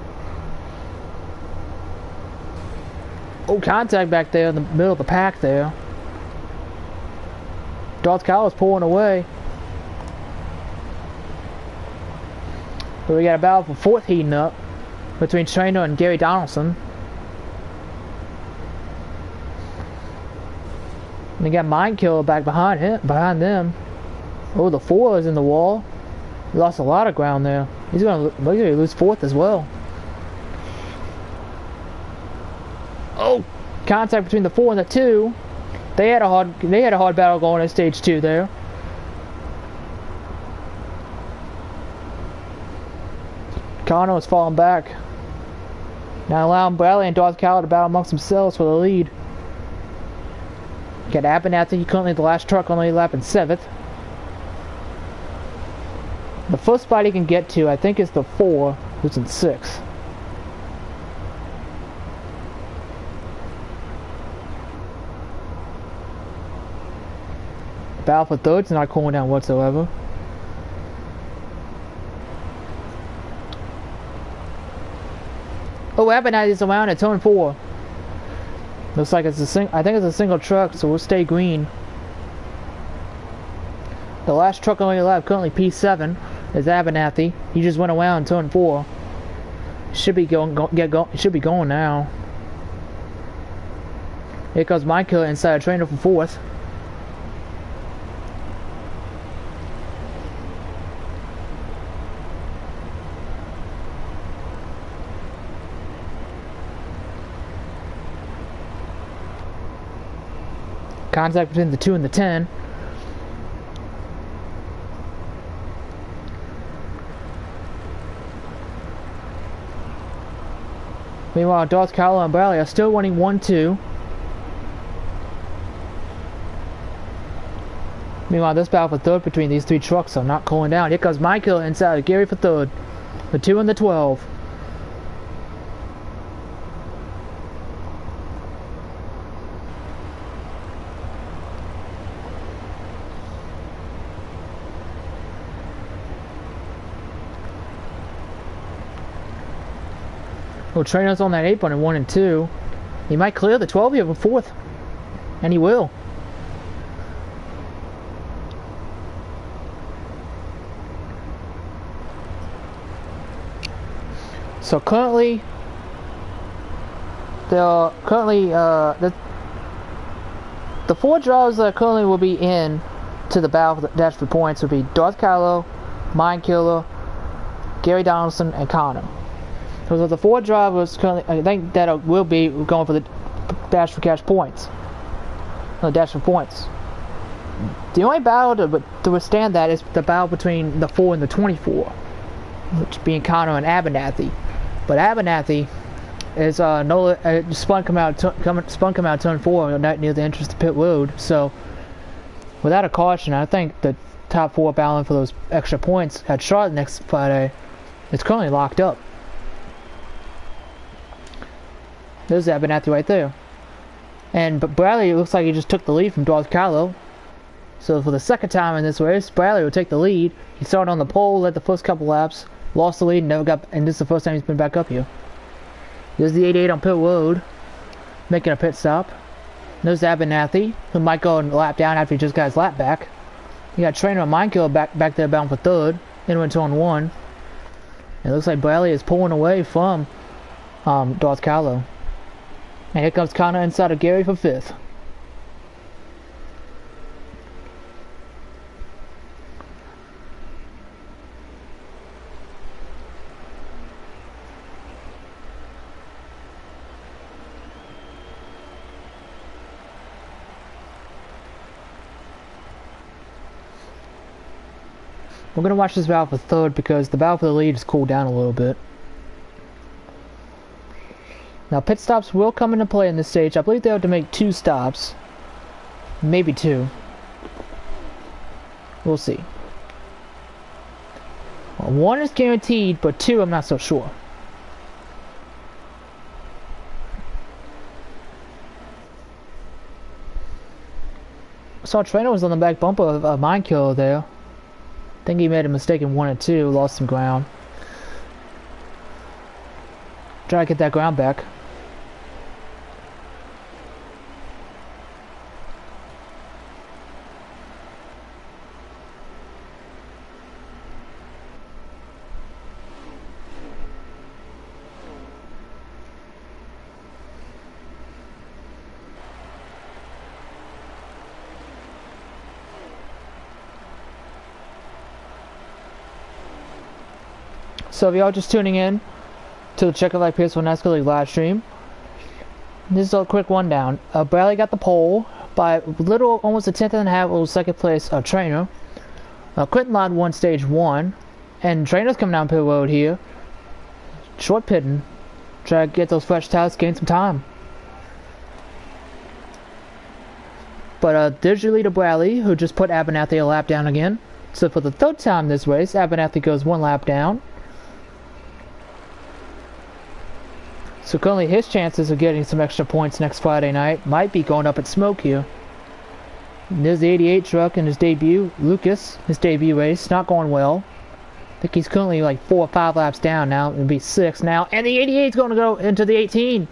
Oh, contact back there in the middle of the pack there. Darth Kahlo's pulling away. So we got a battle for 4th heating up between Trainer and Gary Donaldson. And they got Mindkiller back behind them. Oh, the 4 is in the wall. He lost a lot of ground there. He's gonna lose 4th as well. Oh, contact between the 4 and the 2. They had a hard battle going in stage 2 there. Connor was falling back. Now allowing Bradley and Darth Kahlo to battle amongst themselves for the lead. Got Abernathy currently the last truck on the lap in 7th. The first spot he can get to, I think, is the 4, who's in 6th. Battle for 3rd's not cooling down whatsoever. Oh, Abernathy's around at turn 4. Looks like it's I think it's a single truck, so we'll stay green. The last truck on your lap, currently P7, is Abernathy. He just went around turn 4. Should be should be going now. Here comes Michael inside trainer for 4th. Contact between the 2 and the 10. Meanwhile, Darth Carlo and Bradley are still running 1-2. Meanwhile, this battle for 3rd between these 3 trucks are not cooling down. Here comes Michael inside of Gary for 3rd. The 2 and the 12. Well, Trainer's on that 8 running 1 and 2. He might clear the 12 here for 4th. And he will. So currently, the 4 drivers that currently will be in to the battle for the dash for points will be Darth Carlo, Mind Killer, Gary Donaldson, and Connor. So the 4 drivers currently, I think that will be going for the dash for cash points. The dash for points. The only battle to withstand that is the battle between the 4 and the 24, which being Connor and Abernathy. But Abernathy is spun come out turn 4 near the entrance to pit road. So without a caution, I think the top 4 battling for those extra points at Charlotte next Friday is currently locked up. There's Abernathy right there. And Bradley, it looks like he just took the lead from Darth Carlo. So for the second time in this race, Bradley will take the lead. He started on the pole, led the first couple laps, lost the lead, and this is the first time he's been back up here. There's the 88 on pit road, making a pit stop. There's Abernathy, who might go and lap down after he just got his lap back. You got Trainer and Mindkiller back there bound for 3rd, into turn 1. It looks like Bradley is pulling away from Darth Carlo. And here comes Connor inside of Gary for 5th. We're going to watch this battle for 3rd because the battle for the lead has cooled down a little bit. Now pit stops will come into play in this stage. I believe they have to make 2 stops. Maybe 2. We'll see. Well, 1 is guaranteed, but 2 I'm not so sure. I saw Trainer was on the back bumper of Mindkiller there. I think he made a mistake in 1 and 2, lost some ground. Try to get that ground back. So if y'all just tuning in to the Checkered Like PS1 Nascar League live stream, this is a quick rundown. Bradley got the pole by almost a 10th and a half, over second place Trainer. Quentin Ladd won stage 1, and Trainer's coming down pit road here. Short pitting, try to get those fresh tires, gain some time. But there's your leader Bradley, who just put Abernathy a lap down again. So for the 3rd time this race, Abernathy goes 1 lap down. So currently his chances of getting some extra points next Friday night might be going up in smoke here. And there's the 88 truck in his debut. Lucas, his debut race, not going well. I think he's currently like 4 or 5 laps down now. It'll be 6 now. And the 88 is going to go into the 18.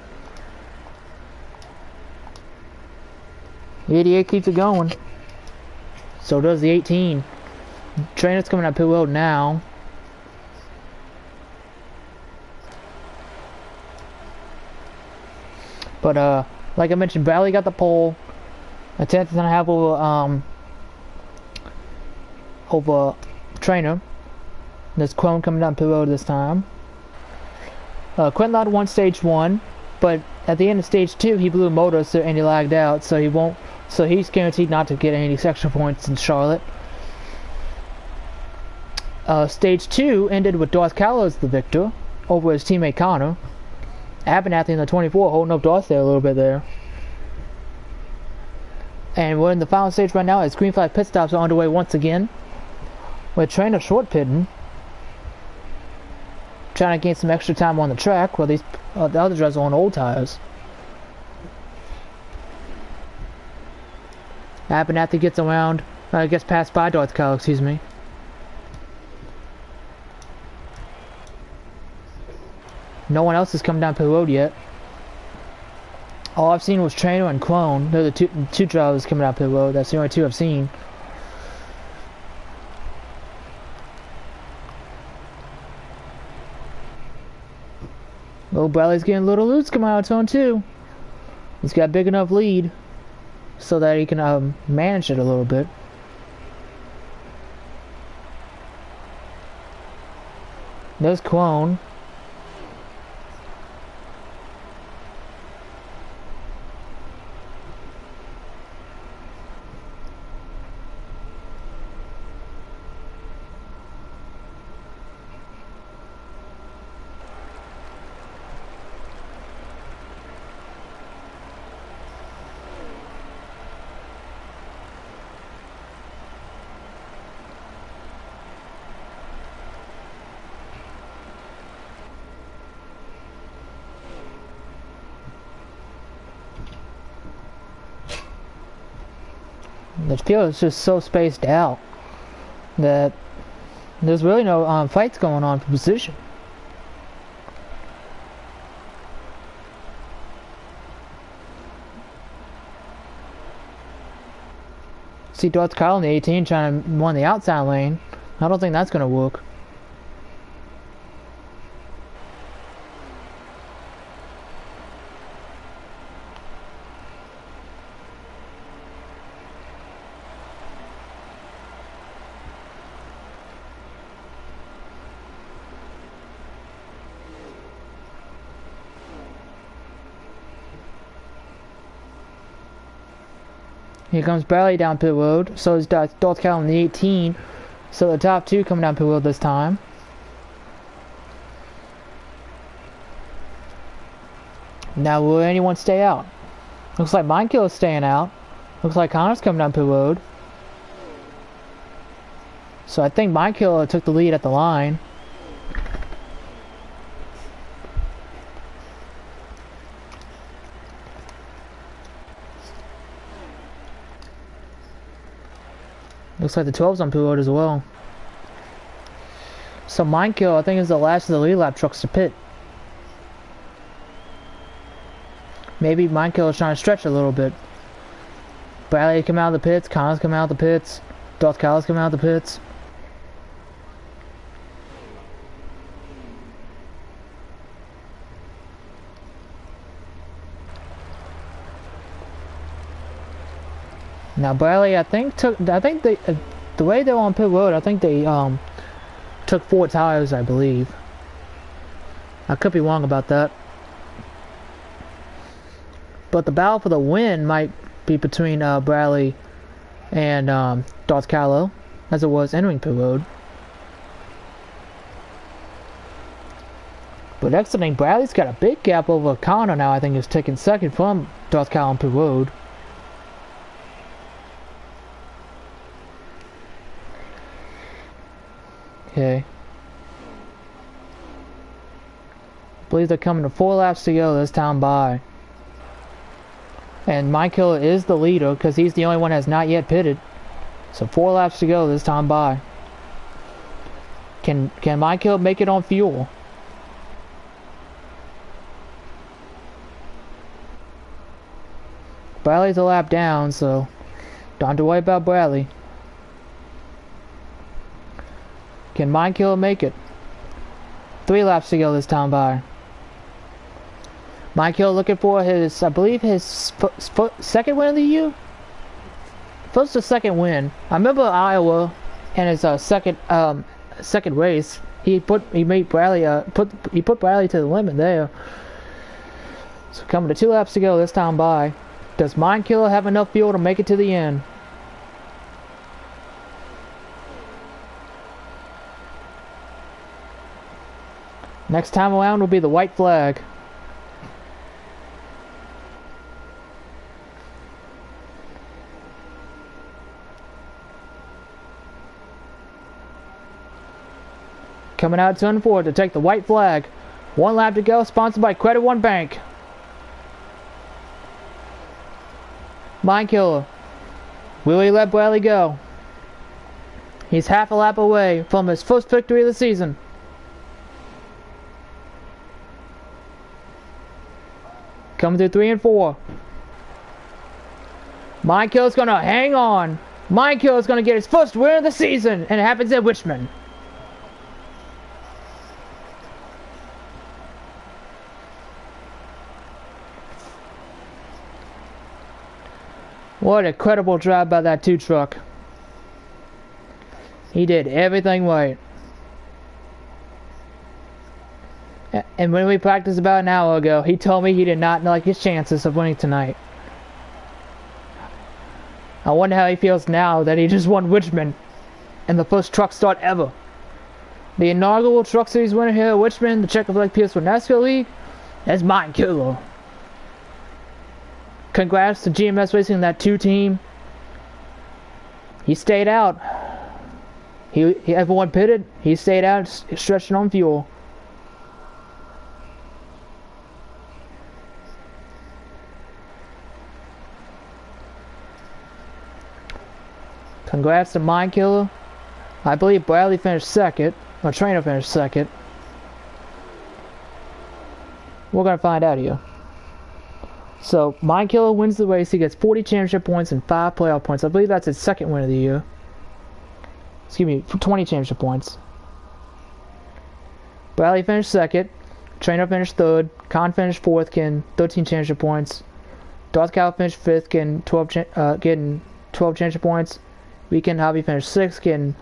The 88 keeps it going. So does the 18. Trainer's coming out pit road now. But like I mentioned, Bradley got the pole. A 10.5 over Trainer. There's Chrome coming down pit road this time. Quinlan won stage 1, but at the end of stage 2 he blew a motor and he lagged out, so he won't. So he's guaranteed not to get any extra points in Charlotte. Stage 2 ended with Darth Callow as the victor over his teammate Connor. Abernathy in the 24 holding up Darth there a little bit there. And we're in the final stage right now as green flag pit stops are underway once again. With Trainer short pitting, trying to gain some extra time on the track while these the other drivers are on old tires. Abernathy gets around, gets passed by Darth Callow, excuse me. No one else has come down pit road yet. All I've seen was Trainer and Clone. They're the two drivers coming down pit road. That's the only two I've seen. Well, Bradley's getting a little loose coming out of turn 2. He's got a big enough lead so that he can manage it a little bit. There's Clone. The field is just so spaced out that there's really no fights going on for position. See Darth Kyle in the 18 trying to run the outside lane. I don't think that's going to work. Here comes Bradley down pit road. So is Darth Kyle in the 18. So the top two coming down pit road this time. Now will anyone stay out? Looks like Mindkill is staying out. Looks like Connor's coming down pit road. So I think Mindkill took the lead at the line. Looks like the 12's on pit road as well. So Mindkill, I think, is the last of the lead lap trucks to pit. Maybe Mindkill is trying to stretch a little bit. Bradley come out of the pits, Connor's come out of the pits, Darth Kyle's come out of the pits. Now Bradley, I think they, the way they're on pit road, I think they took 4 tires, I believe. I could be wrong about that. But the battle for the win might be between Bradley and Darth Callow, as it was entering pit road. But exiting, Bradley's got a big gap over Connor now. I think is taking second from Darth Callow on pit road. Okay. I believe they're coming to 4 laps to go this time by. And Mindkill is the leader because he's the only one that has not yet pitted. So 4 laps to go this time by. Can Mindkill make it on fuel? Bradley's a lap down, so don't have to worry about Bradley. Can Mind Killer make it? 3 laps to go this time by. Mind Killer looking for his, I believe, his second win of the year? First or second win. I remember Iowa and his second race. He put Bradley to the limit there. So coming to 2 laps to go this time by. Does Mind Killer have enough fuel to make it to the end? Next time around will be the white flag. Coming out turn 4 to take the white flag. 1 lap to go, sponsored by Credit One Bank. Mind Killer. Will he let Bradley go? He's half a lap away from his first victory of the season. Coming through 3 and 4. Mind Killer's gonna hang on. Mind Killer's gonna get his first win of the season, and it happens at Richmond. What a incredible drive by that 2 truck. He did everything right. And when we practiced about an hour ago, he told me he did not like his chances of winning tonight. I wonder how he feels now that he just won Richmond and the first truck start ever. The inaugural Truck Series winner here at Richmond, the Checkered Nascar League, is Mind Killer. Congrats to GMS Racing and that 2 team. He stayed out. Everyone pitted. He stayed out, stretching on fuel. Congrats to Mind Killer. I believe Bradley finished second. Or Trainer finished second. We're gonna find out here. So, Mind Killer wins the race. He gets 40 championship points and 5 playoff points. I believe that's his second win of the year. Excuse me, 20 championship points. Bradley finished second. Trainer finished third. Khan finished fourth, getting 13 championship points. Darth Cow finished fifth, getting 12 championship points. Weekend Hobby finished sixth, getting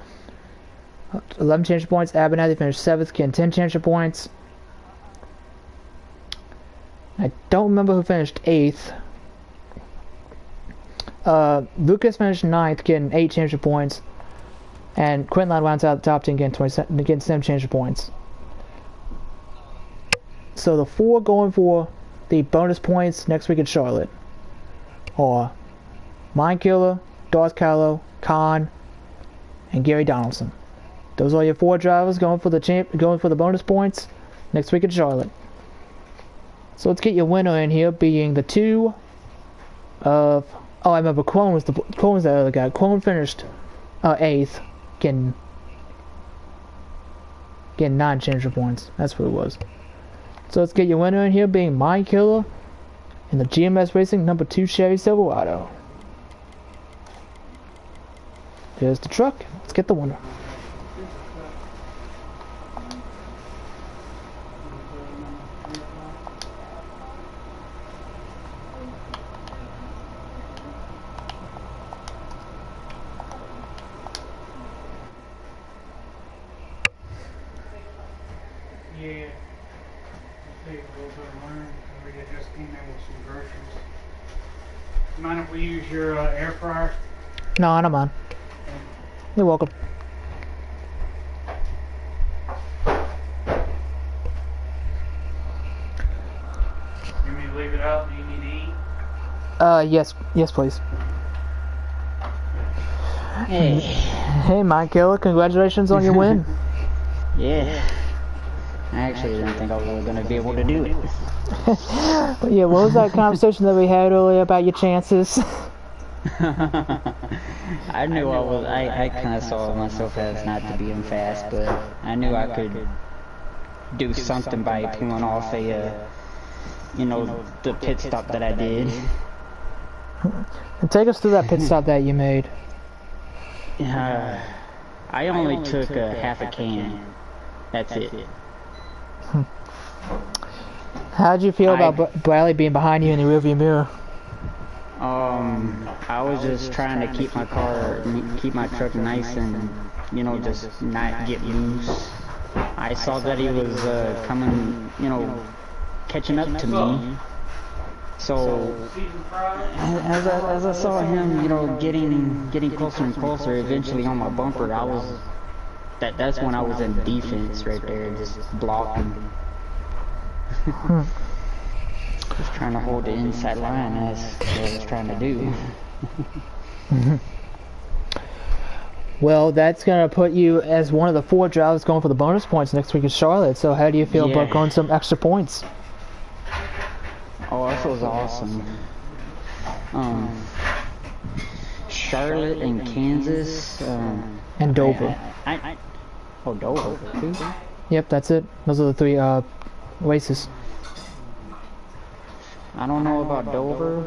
11 championship points. Abernathy finished seventh, getting 10 championship points. I don't remember who finished 8th. Lucas finished 9th, getting 8 championship points. And Quinlan rounds out the top 10, getting 7 championship points. So the 4 going for the bonus points next week in Charlotte are Mind Killer, Darth Callow, Khan, and Gary Donaldson. Those are your 4 drivers going for the bonus points next week in Charlotte. So let's get your winner in here, being the 2 of... Oh, I remember Crone was the other guy. Crone finished 8th, getting 9 championship points. That's what it was. So let's get your winner in here, being Mind Killer in the GMS Racing number 2 Chevy Silverado. Here's the truck. Let's get the winner. Yeah. Take a little bit of learn. We just came in with some groceries. Mind if we use your air fryer? No, I don't mind. You're welcome. You need to leave it out? Do you need to eat? Yes, please. Hey. Hey, Mind Killer, congratulations on your win. Yeah. I actually didn't think I was going to be able to do it. Yeah, what was that conversation that we had earlier about your chances? I knew I kind of saw myself as not to being fast, but I knew I could do something by pulling off the pit stop that I did. And take us through that pit stop that you made. I only took half a can. That's it. How did you feel about Bradley being behind you in the rearview mirror? I was just trying to keep my truck nice and, you know, just not get loose. I saw that he was coming, you know, catching up to me. So as I saw him, you know, getting closer and closer, eventually on my bumper, that's when I was in defense right there, just blocking. Just trying to hold the inside line, as I was trying to do. Well, that's going to put you as one of the 4 drivers going for the bonus points next week in Charlotte. So how do you feel about going some extra points? Oh, that was awesome. Charlotte and Kansas. And Dover. Oh, Dover, too? Yep, that's it. Those are the 3 races. I don't know about Dover.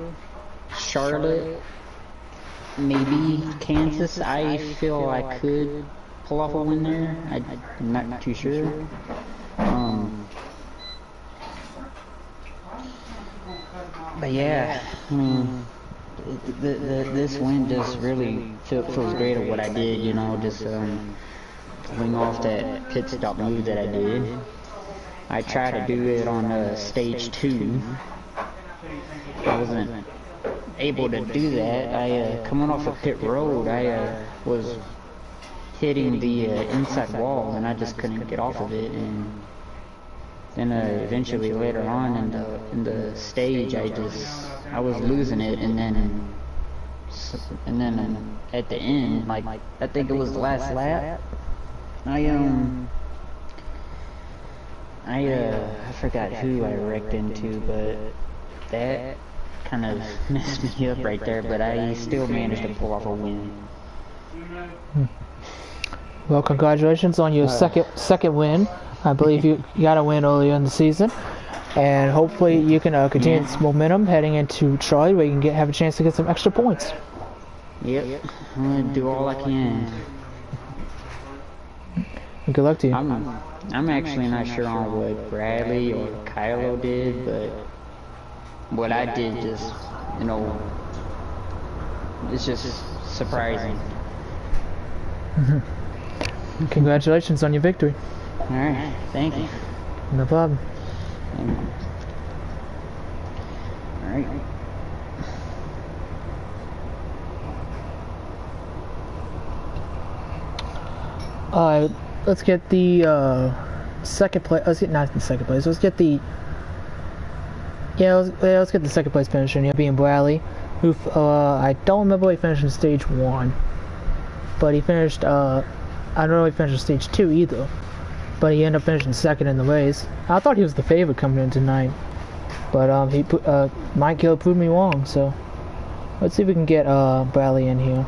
Charlotte. Maybe Kansas. I feel I could pull off a win there. I'm not too sure. But yeah, I mean, this win just really feels great of what I did, you know, just pulling off that pit stop move that I did. I tried to do it on stage 2. I wasn't able to do that. Coming off a pit road, I was hitting the inside wall, and I just couldn't get off of it. And then eventually later on in the stage, I was losing it, and then at the end, like I think it was the last lap, I forgot who I wrecked into, but that kind of messed me up right there, but I still managed to pull off a win. Well, congratulations on your second win. I believe you got a win earlier in the season, and hopefully you can continue this momentum heading into Troy, where you can have a chance to get some extra points. Yep, I'm gonna do all I can. Good luck to you. I'm actually not sure on what Bradley or Kylo did, but what I did just, you know, it's just surprising. Congratulations on your victory. Alright, thank you. No problem. Alright. Alright, let's get the second place. Not the second place. Let's get the let's get the second place finisher. Yeah, being Bradley, who I don't remember he finished in stage 1, but he finished. I don't know if he finished in stage 2 either, but he ended up finishing second in the race. I thought he was the favorite coming in tonight, but Mike Gill proved me wrong. So let's see if we can get Bradley in here.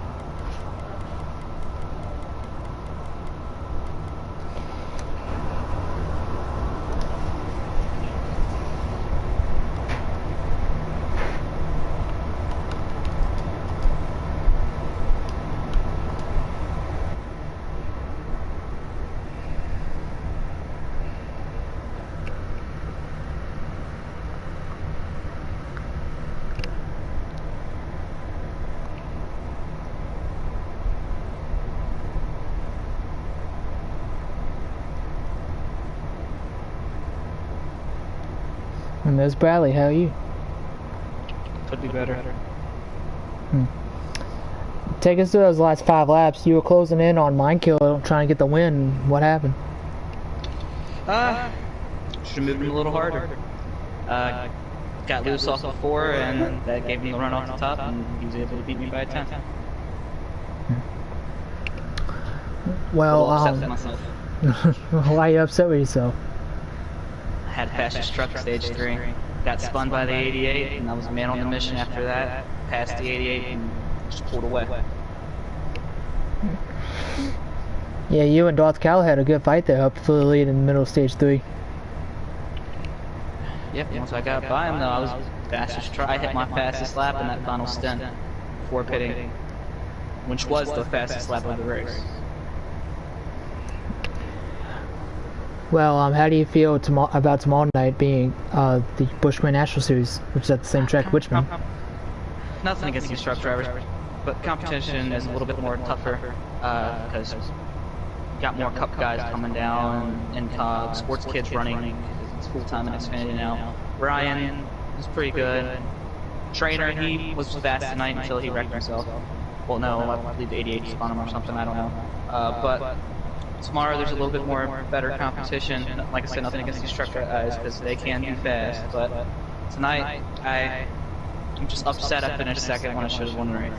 And there's Bradley. How are you? Could be better. Take us through those last 5 laps. You were closing in on Minekill, trying to get the win. What happened? Should have moved him a little harder. Got loose off of 4, and that gave me a run off the top, and he was able to beat me by a 10. Well, upset with myself. why are you upset with yourself? I had fastest truck stage 3. Got spun by the 88, and I was a man on the mission after that. Passed the 88 and just pulled away. Yeah, you and Darth Cal had a good fight there up for the lead in the middle of stage 3. Yep, once I got by him though, I was fastest try. I hit my fastest lap in that final stint before pitting, which was the fastest lap of the race. Well, how do you feel about tomorrow night being the Bushman National Series, which is at the same track, Richmond? Nothing against these truck drivers, but competition is a little bit more tougher because you got more cup guys coming down and sports kids running. It's full time in Xfinity now. Ryan was pretty good. Trainer, he was fast tonight until he wrecked himself. Well, no, I believe the 88 spun him or something. I don't know. But tomorrow there's a little bit more better competition. Like I said, nothing against these truck guys because they can be fast. But tonight, I'm just upset I finished second when I should have won the race.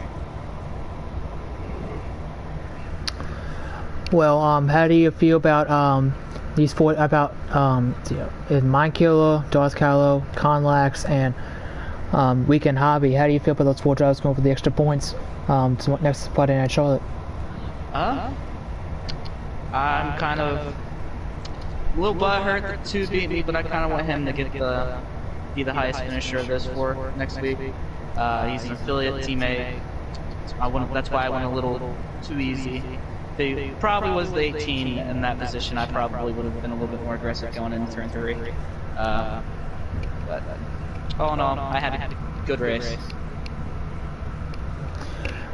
Well, how do you feel about these four, about Mind Killer, Darth Callow, Conlax, and Weekend Hobby? How do you feel about those four drivers going for the extra points to next Friday Night Charlotte? I'm kind of a little butthurt that two beat me, but I kind of want him to get be the highest finisher of this for next week. He's an affiliate teammate. That's why I went a little too easy. They probably was the 18 in that position. I probably would have been a little bit more aggressive going into turn 3. But all in all, I had a good race.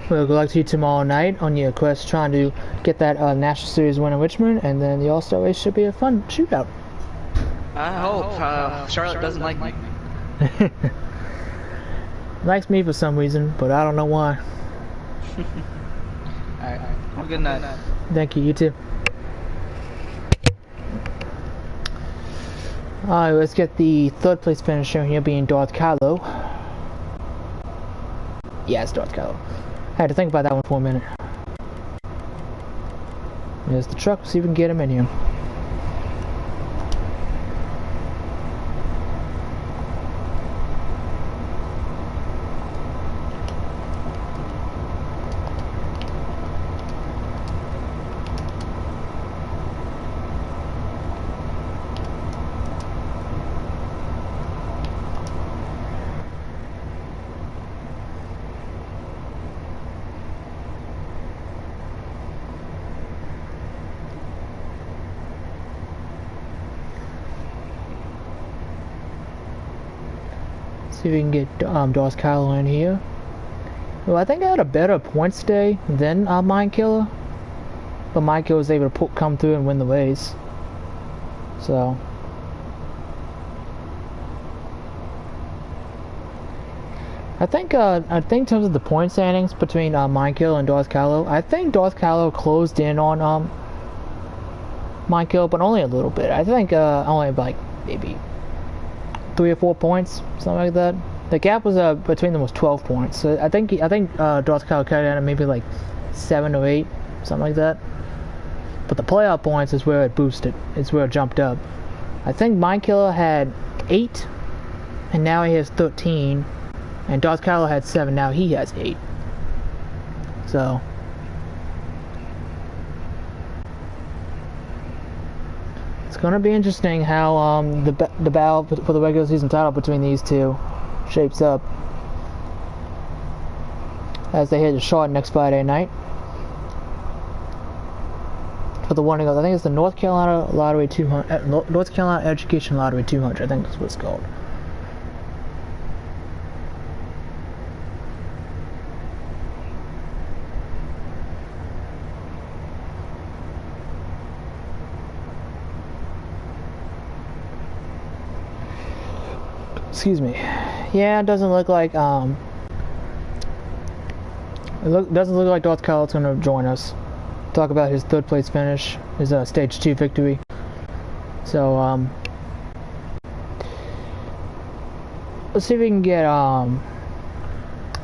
Well, good luck to you tomorrow night on your quest trying to get that National Series win in Richmond, and then the All-Star race should be a fun shootout. I hope. Charlotte doesn't like me. Likes me for some reason, but I don't know why. Alright, have a good night. Thank you, you too. Alright, let's get the third place finisher here being Darth Callow. Yeah, it's Darth Callow. I had to think about that one for a minute. There's the truck, see if we can get him in here. See if we can get Darth Callow in here. Well, I think I had a better points day than Mind Killer, but Mind Killer was able to come through and win the race. So I think in terms of the point standings between Mind Killer and Darth Callow, I think Darth Callow closed in on Mind Killer, but only a little bit. I think only like maybe 3 or 4 points, something like that. The gap was between them was 12 points. So I think Darth Callow carried out maybe like 7 or 8, something like that. But the playoff points is where it boosted. It's where it jumped up. I think Mind Killer had 8, and now he has 13. And Darth Callow had 7, now he has 8. So it's gonna be interesting how the battle for the regular season title between these two shapes up as they head to Charlotte next Friday night for the one. I think it's the North Carolina Lottery 200, North Carolina Education Lottery 200. I think that's what it's called. Excuse me. Yeah, it doesn't look like doesn't look like Darth Callow's gonna join us. Talk about his third place finish, his stage 2 victory. So let's see if we can get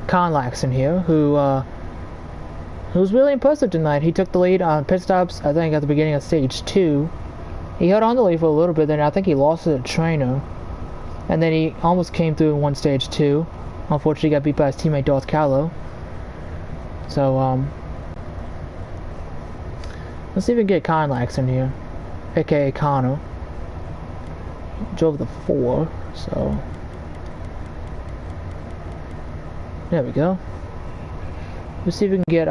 Conlax in here, who was really impressive tonight. He took the lead on pit stops, I think, at the beginning of stage 2. He held on the lead for a little bit, then I think he lost to the trainer. And then he almost came through in stage 2. Unfortunately, he got beat by his teammate Darth Callow. So, let's see if we can get Conlax in here, aka Connor. Drove the 4, so there we go. Let's see if we can get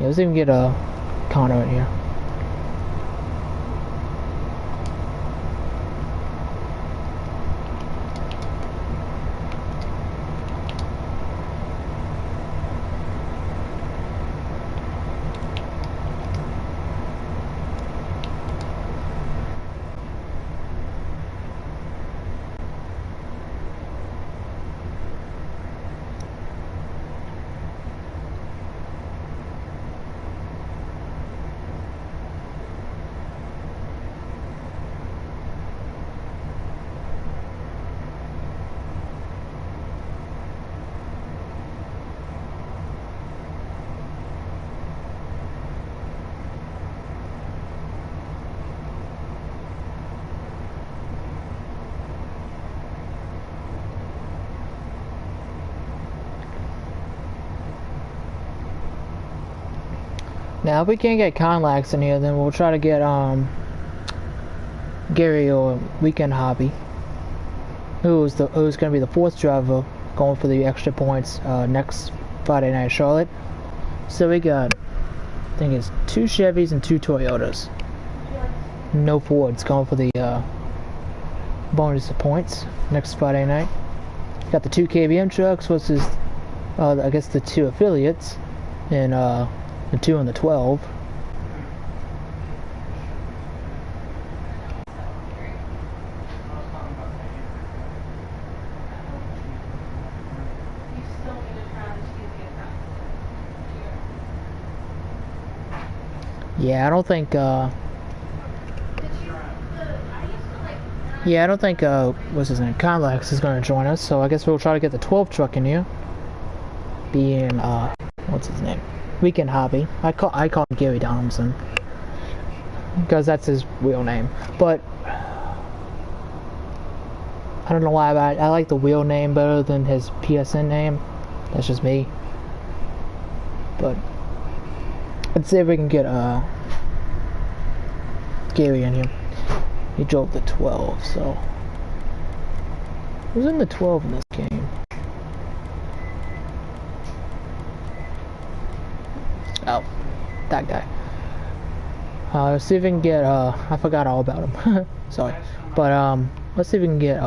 Yeah, let's even get a Connor in here. Now, if we can't get Conlax in here, then we'll try to get Gary or Weekend Hobby, who's going to be the fourth driver going for the extra points next Friday night in Charlotte. So we got, I think it's 2 Chevys and 2 Toyotas. No Fords going for the bonus of points next Friday night. Got the 2 KBM trucks, which is I guess the 2 affiliates, and the 2 and the 12. Yeah, I don't think what's his name, Conlax is going to join us, so I guess we'll try to get the 12 truck in here. Being what's his name? Weekend Hobby. I call him Gary Donaldson because that's his real name. But I don't know why, but I like the real name better than his PSN name. That's just me. But let's see if we can get Gary in here. He drove the 12, so who's in the 12 in this game? Oh, that guy. Let's see if we can get, I forgot all about him. Sorry. But, let's see if we can get,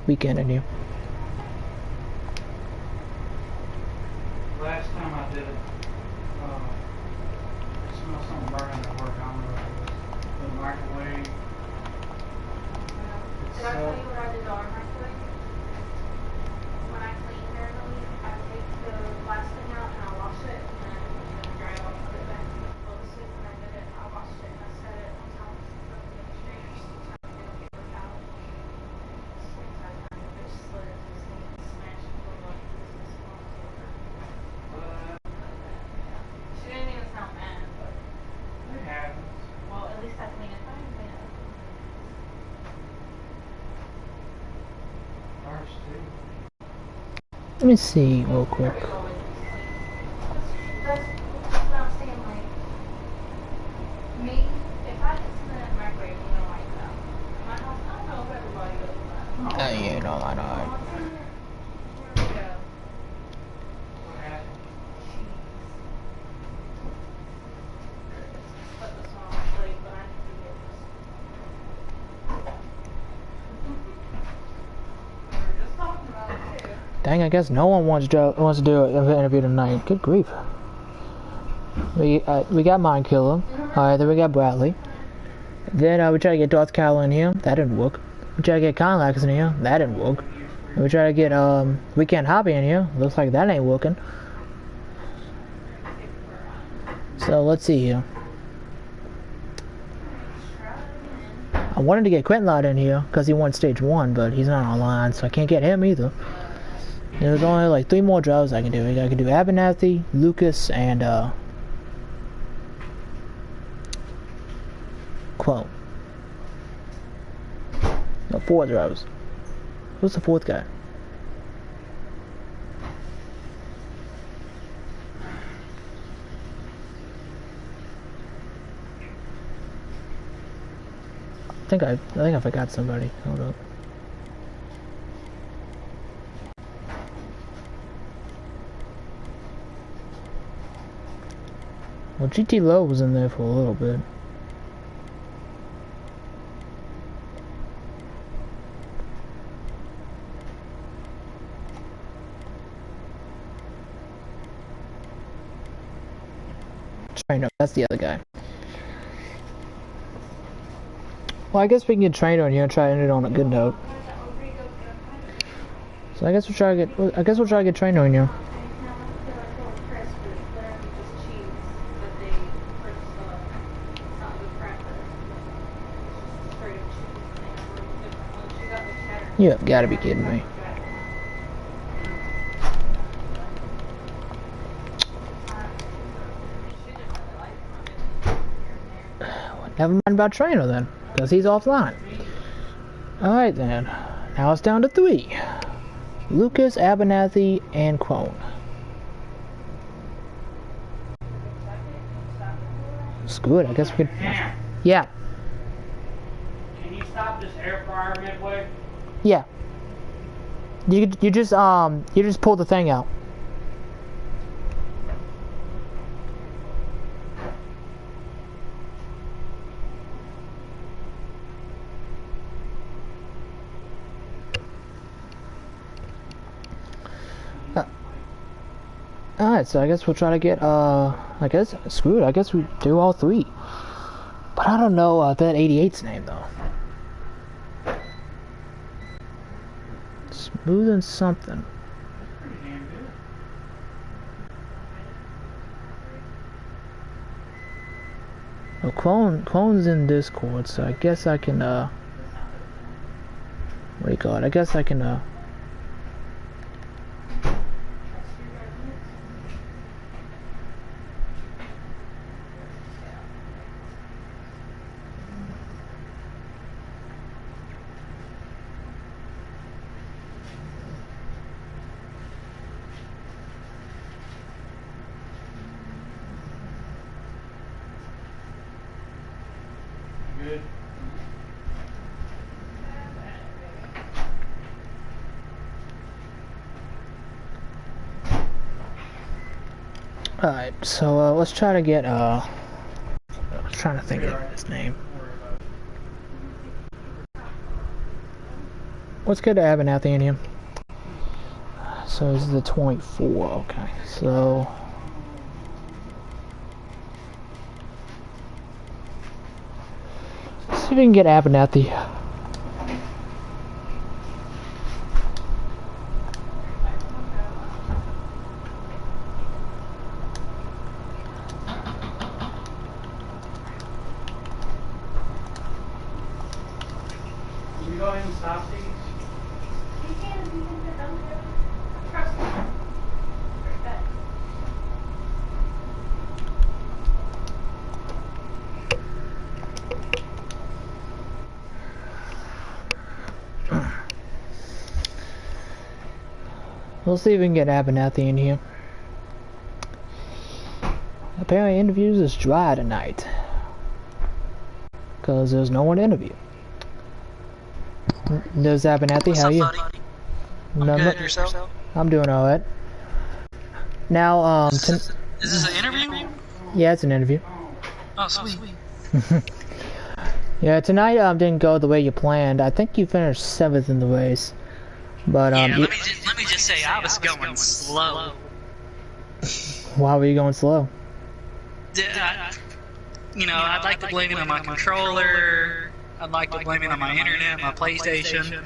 Weekend in here. Last time I did it, I smelled something burning at work. I don't know what it was. The microwave. Did I tell you what I did to our microwave? When I cleaned it, I take the plastic out and I wash it, and then dry it off, put it back in the clothes, and I did it. I washed it and I set it on top of the extruders, so I did a paper towel. So I kind of just slid it to the sink and smashed it with like this small paper. She didn't even sound mad, but It happens. well, at least I cleaned it. I didn't clean it. Ours too. Let me see real quick. That's what I'm saying, like, me, if I get something in the microwave, you know, like that. In my house, I don't know if everybody does that. You know, I know. Here we go. What happened? Cheese. Put this one on my plate, but I need to get this. We were just talking about it too. Dang, I guess no one wants to do an interview tonight. Good grief. We got Mind Killer. Alright, then we got Bradley. Then we try to get Darth Cal in here. That didn't work. We try to get Conlax in here. That didn't work. And we try to get Weekend Hobby in here. Looks like that ain't working. So let's see here. I wanted to get Quentin in here because he won stage 1, but he's not online, so I can't get him either. There's only like 3 more drivers I can do. I can do Abernathy, Lucas, and Quo. No, 4 drivers. Who's the 4th guy? I think I forgot somebody. Hold up. Well, GT Low was in there for a little bit. Trainer, that's the other guy. Well, I guess we can get Trainer in here and try to end it on a good note. So I guess we'll try to get Trainer in here. You have gotta be kidding me. Never mind about Trainer then, because he's offline. Alright then, now it's down to 3. Lucas, Abernathy, and Crone. It's good, I guess we could... Yeah. Can you stop this air fryer midway? Yeah. You just pull the thing out. Alright, so I guess we'll try to get, I guess we do all 3. But I don't know that 88's name, though. Smooth and something. Well, Clone's in Discord, so I guess I can, what do you call it? I guess I can, Good. Alright, so let's try to get I was trying to think of his name. Let's get to Abernathy in here. So this is the 24, okay. So let's see if we can get Abernathy. Can you go ahead and stop these? You can put them there. Trust me. Respect. We'll see if we can get Abernathy in here. Apparently interviews is dry tonight, because there's no one to interview. There's Abernathy, how are you? I'm good, yourself? I'm doing alright. Now, Is this an interview? yeah, it's an interview. Oh, sweet. Yeah, tonight didn't go the way you planned. I think you finished 7th in the race. But Yeah, let me just say, I was going slow. why were you going slow? You know, I'd like to blame it on my controller. I'd like to blame it on my internet, my PlayStation.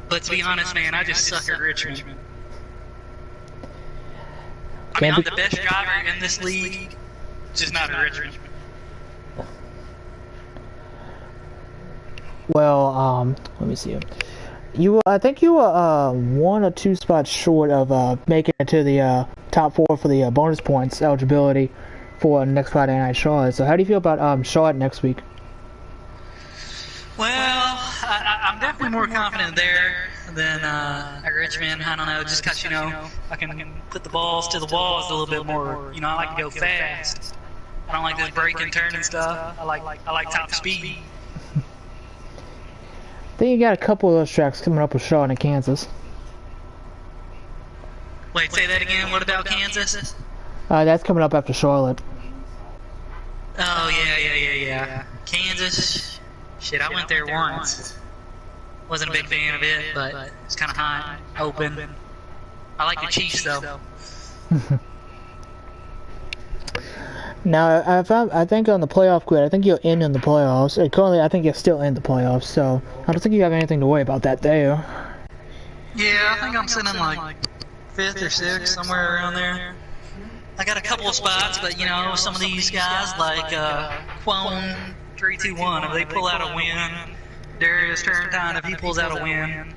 But to be honest, man, I just suck at Richmond. I mean, I'm the best driver in this league, just not at Richmond. Well, let me see. I think you were 1 or 2 spots short of making it to the top 4 for the bonus points eligibility for next Friday night Charlotte. So how do you feel about Charlotte next week? Well, I'm definitely more confident there than at Richmond. I don't know, just because, you know, I can put the balls to the walls a little bit more. You know, I like to go fast. I don't like this break and turn and stuff. I like top speed. I think you got a couple of those tracks coming up with Charlotte and Kansas. Wait, say that again. What about Kansas? That's coming up after Charlotte. yeah. Kansas, shit, I went there once. Wasn't a big fan of it, but it's kind of hot, open. I like the Chiefs, though. Now, I think on the playoff grid, I think you're in the playoffs. And currently, I think you're still in the playoffs, so I don't think you have anything to worry about that there. Yeah, I think I'm sitting like 5th or 6th, somewhere around there. I got a couple of spots, but you know, some of these guys like Quone 321, if they pull out a win, Darius Turntine, if he pulls out a win,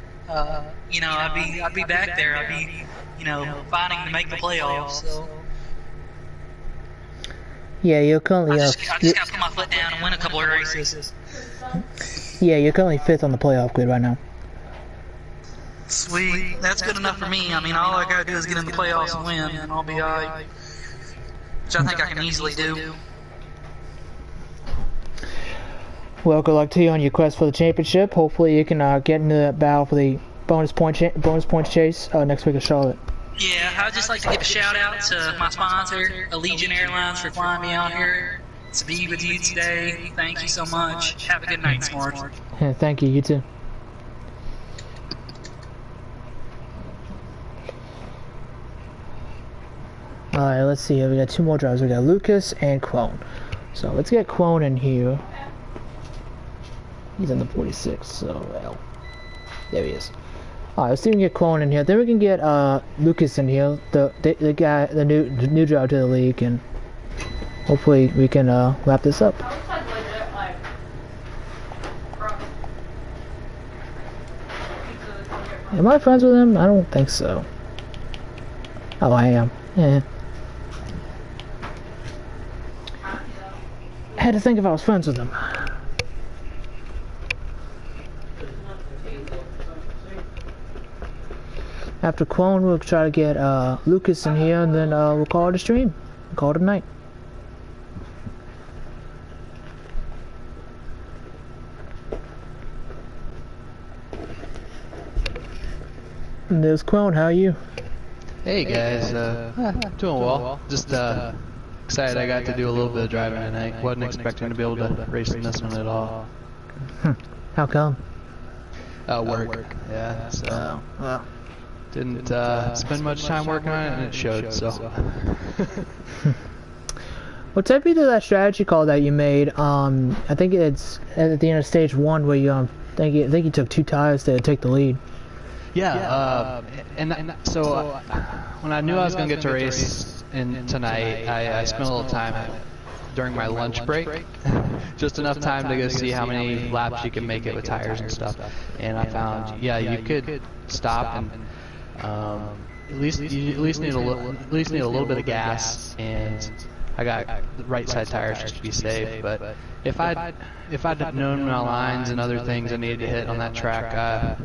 you know, I'd be back there. I'd be, you know, fighting to make the playoffs. So. Yeah, you're currently. I just gotta put my foot down and win a couple of races. Yeah, you're currently 5th on the playoff grid right now. Sweet, that's good enough for me. I mean, all I gotta do is get in the playoffs and win, and I'll be alright. Which I think I can easily do. Well, good luck to you on your quest for the championship. Hopefully, you can get into that battle for the bonus points chase next week at Charlotte. Yeah, I'd just like to give a shout out to my sponsor, Allegiant Airlines, for flying me out here to be with you today. Thank you so much. Have a good night, Smart. Yeah, thank you. You too. Alright, let's see here. We got 2 more drivers. We got Lucas and Quone. So let's get Quone in here. He's in the 46, so well. There he is. Alright, let's see if we can get Quone in here. Then we can get Lucas in here, the guy, the new driver to the league, and hopefully we can wrap this up. Am I friends with him? I don't think so. Oh, I am. Yeah. I had to think if I was friends with him. After Quone, we'll try to get Lucas in here, and then we'll call it a stream. Call it a night. And there's Quone. How are you? Hey guys, doing well. Just excited I got to do a little bit of driving tonight. Wasn't expecting to be able to race in this one at all. How come? Work. Yeah, so Well. didn't spend much time working on it, and it showed. So. Well, take me to that strategy call that you made. I think it's at the end of stage 1 where you I think you took 2 tires to take the lead. Yeah, so when I knew I was going to get to race tonight, I spent a little time during my lunch break, just enough time to go see how many laps you can make it with tires and stuff. And I found, yeah, you could stop and at least need a little bit of gas, and I got the right side tires just to be safe. But if I'd known my lines and other things I needed to hit on that track, I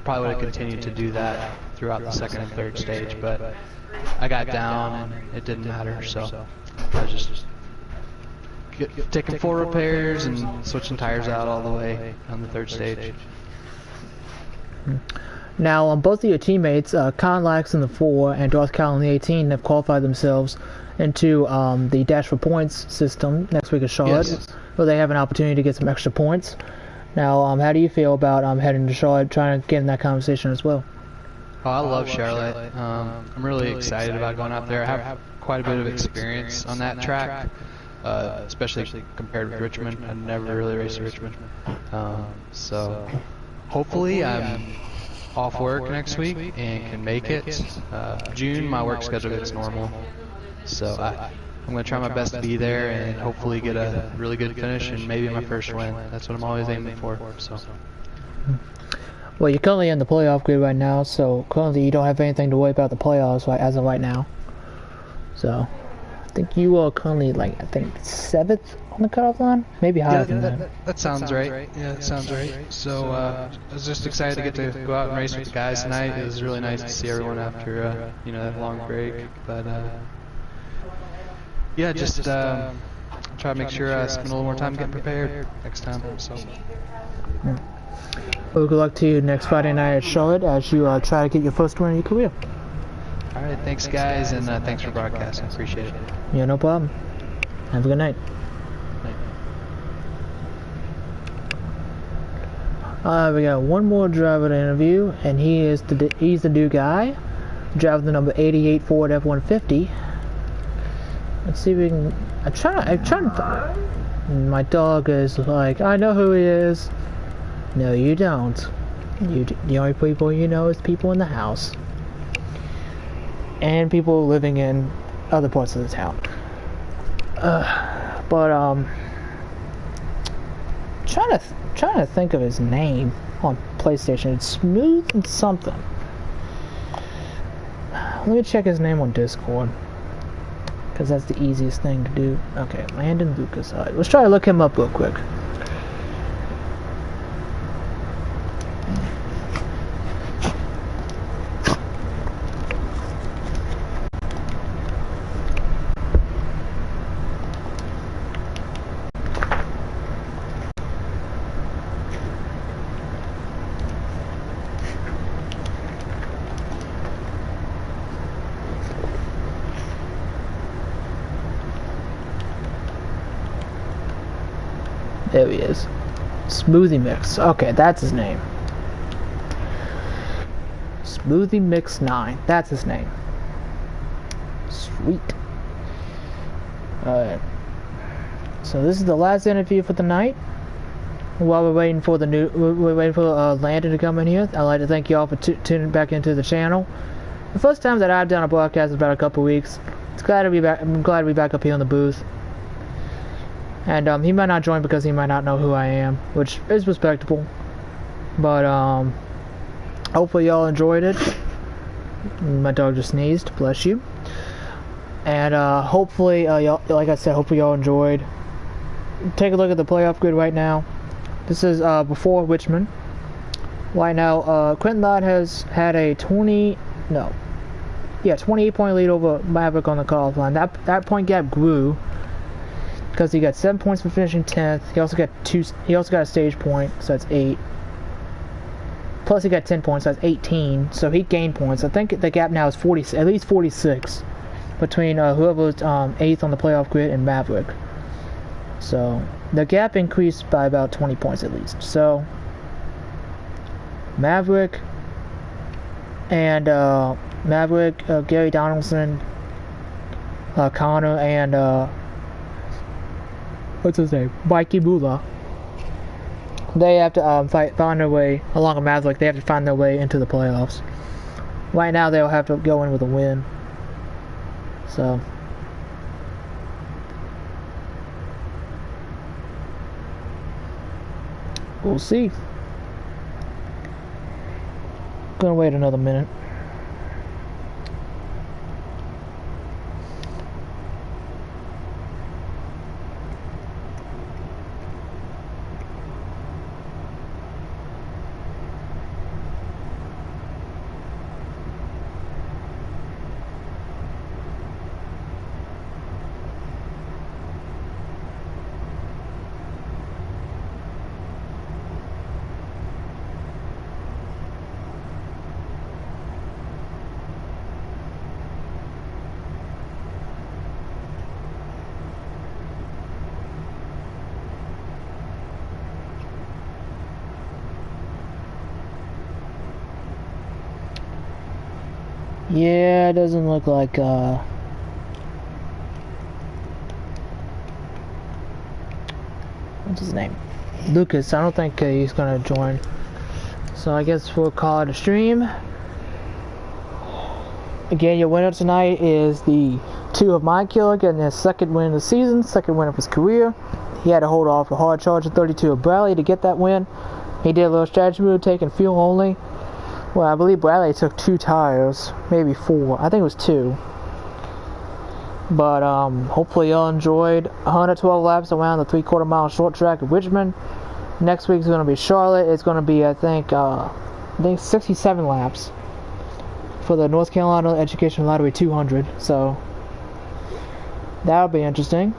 probably would have continued to do that throughout the 2nd and 3rd stage. But I got down and it didn't matter, so I was just taking 4 repairs and switching tires out all the way on the 3rd stage. Now, both of your teammates, Conlax in the 4 and Darth Cal in the 18, have qualified themselves into the Dash for Points system next week at Charlotte, Yes. where they have an opportunity to get some extra points. Now, how do you feel about heading to Charlotte, trying to get in that conversation as well? Oh, I love Charlotte. I'm really excited about going out there. I have quite a bit of experience on that track, especially compared with Richmond. I've never really raced Richmond. So hopefully I'm off work next week and can make it. June, my work schedule gets normal. So I'm going to try my best to be there and hopefully get a really good finish and maybe my first win. That's what I'm always aiming for. So. Well, you're currently in the playoff grid right now, so currently you don't have anything to worry about the playoffs as of right now. So, I think you are currently, 7th on the cutoff line? Maybe higher than that. That sounds right. Yeah, that sounds right. So, I was just excited to get to go out and race with the guys tonight. It was really nice to see everyone after, that long break. But, yeah, just try to make sure I spend a little more time getting prepared next time. So. Well, good luck to you next Friday night at Charlotte as you try to get your first win in your career. All right, thanks guys, and thanks for broadcasting. Appreciate it. Yeah, no problem. Have a good night. We got one more driver to interview, and he's the new guy, driving the number 88 Ford F-150. Let's see if we can. I'm trying to. My dog is like, I know who he is. No, you don't. The only people you know is people in the house, and people living in other parts of the town. Trying to think of his name on PlayStation. It's Smooth and something. Let me check his name on Discord, because that's the easiest thing to do. Okay, Landon Lucas. Alright, let's try to look him up real quick. There he is. Smoothie Mix. Okay, that's his name. Smoothie Mix 9. That's his name. Sweet. Alright. So this is the last interview for the night. While we're waiting for Landon to come in here, I'd like to thank you all for tuning back into the channel. The first time that I've done a broadcast in about a couple weeks. It's glad to be back. I'm glad to be back up here in the booth. And he might not join because he might not know who I am, which is respectable. But hopefully y'all enjoyed it. My dog just sneezed, bless you. And hopefully y'all, like I said, hopefully y'all enjoyed. Take a look at the playoff grid right now. This is before Richmond. Right now, Quentin Lott has had a 28 point lead over Maverick on the cutoff line. That point gap grew, because he got 7 points for finishing 10th. He also got a stage point, so that's 8. Plus he got 10 points, so that's 18. So he gained points. I think the gap now is at least 46 between whoever was 8th on the playoff grid and Maverick. So the gap increased by about 20 points at least. So Maverick, Gary Donaldson, Connor, and what's his name? Mikey Mula. They have to find their way, along with Maverick, they have to find their way into the playoffs. Right now, they'll have to go in with a win. So. We'll see. Gonna wait another minute. Yeah, it doesn't look like, what's his name? Lucas. I don't think he's gonna join. So I guess we'll call it a stream. Again, your winner tonight is the 2 of Mind Killer, getting his second win of the season, second win of his career. He had to hold off a hard charge of 32 of Bradley to get that win. He did a little strategy move, taking fuel only. Well, I believe Bradley took 2 tires, maybe 4. I think it was 2. But hopefully y'all enjoyed 112 laps around the 3/4 mile short track of Richmond. Next week is going to be Charlotte. It's going to be, I think 67 laps for the North Carolina Education Lottery 200. So that'll be interesting.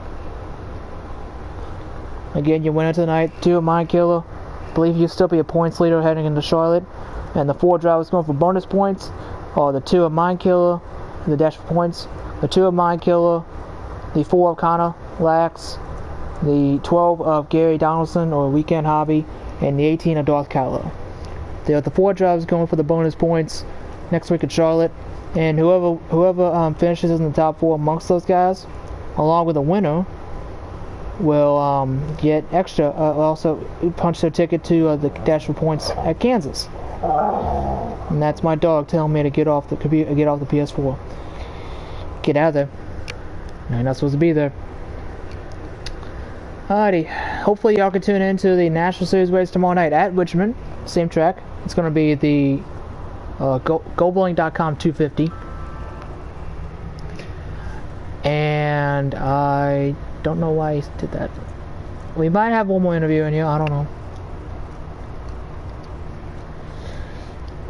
Again, your winner tonight, 2 of Mind Killer. I believe you'll still be a points leader heading into Charlotte. And the 4 drivers going for bonus points are the 2 of Mind Killer, the dash for points, the 2 of Mind Killer, the 4 of Connor Lax, the 12 of Gary Donaldson or Weekend Hobby, and the 18 of Darth Callow. They are the 4 drivers going for the bonus points next week at Charlotte, and whoever finishes in the top 4 amongst those guys, along with the winner, will get extra. Also punch their ticket to the Dash for Points at Kansas. And that's my dog telling me to get off the computer, get off the PS4. Get out of there. You're not supposed to be there. Alrighty. Hopefully y'all can tune into the National Series race tomorrow night at Richmond. Same track. It's going to be the GoBowling.com 250. And I don't know why he did that. We might have one more interview in here. I don't know.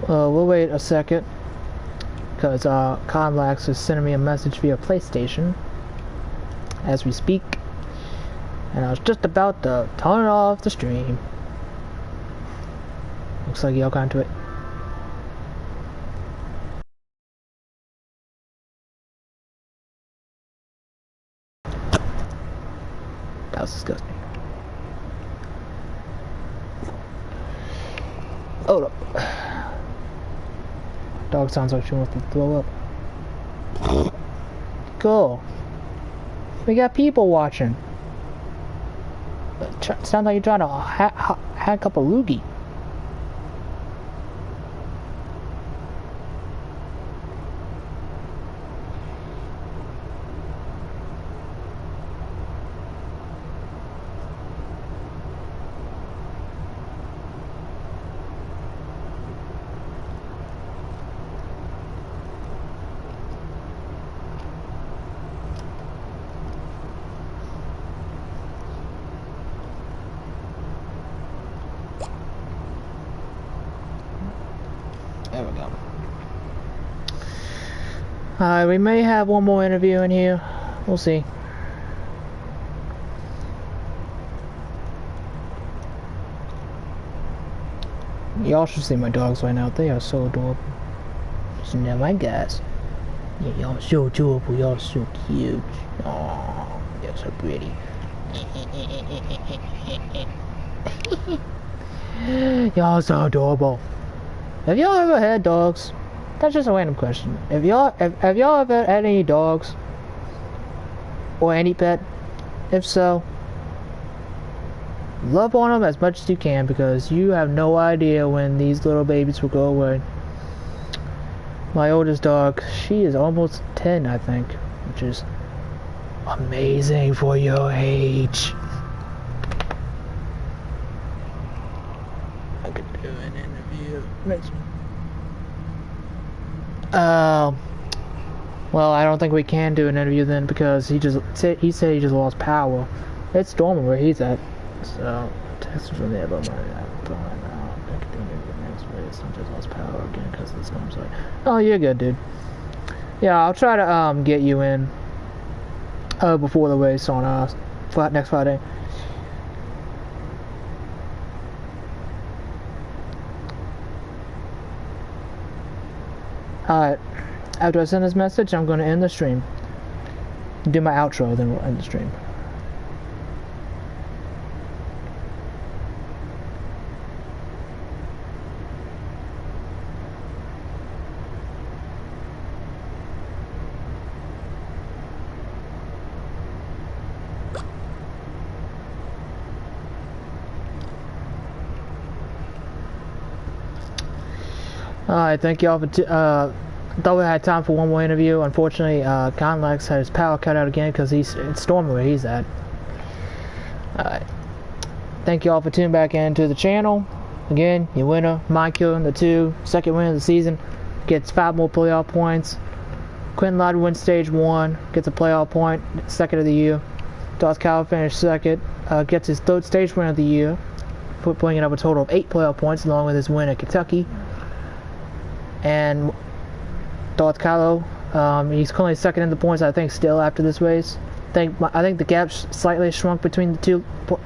We'll wait a second, because Conlax is sending me a message via PlayStation as we speak, and I was just about to turn off the stream. Looks like y'all got into it. That was disgusting. Hold up. Dog sounds like she wants to throw up. Go. We got people watching. Sounds like you're trying to hack up a loogie. There we go. We may have one more interview in here. We'll see. Y'all should see my dogs right now. They are so adorable. Isn't that my guys? Yeah, y'all are so adorable. Y'all are so cute. Oh, you're so pretty. Y'all are so adorable. Have y'all ever had dogs? That's just a random question. Have y'all ever had any dogs? Or any pet? If so, love on them as much as you can, because you have no idea when these little babies will go away. My oldest dog, she is almost 10, I think, which is amazing for your age. I could do an interview next one. Well, I don't think we can do an interview then, because he said he just lost power. It's storming where he's at, so text from there about my phone. I could do an interview next week. I just lost power again because of the storm. So, oh, you're good, dude. Yeah, I'll try to get you in before the race on next Friday. Alright, after I send this message, I'm going to end the stream. Do my outro, then we'll end the stream. Alright, thank y'all for thought we had time for one more interview. Unfortunately, Conlex had his power cut out again because it's storming where he's at. Alright. Thank y'all for tuning back into the channel. Again, your winner, Michael, the second winner of the season, gets 5 more playoff points. Quentin Lott wins stage 1, gets a playoff point, second of the year. Darth Callow finished second, gets his 3rd stage win of the year, bringing up a total of 8 playoff points along with his win at Kentucky. And Darth Callow, he's currently second in the points, I think, still after this race. I think the gap slightly shrunk between the 2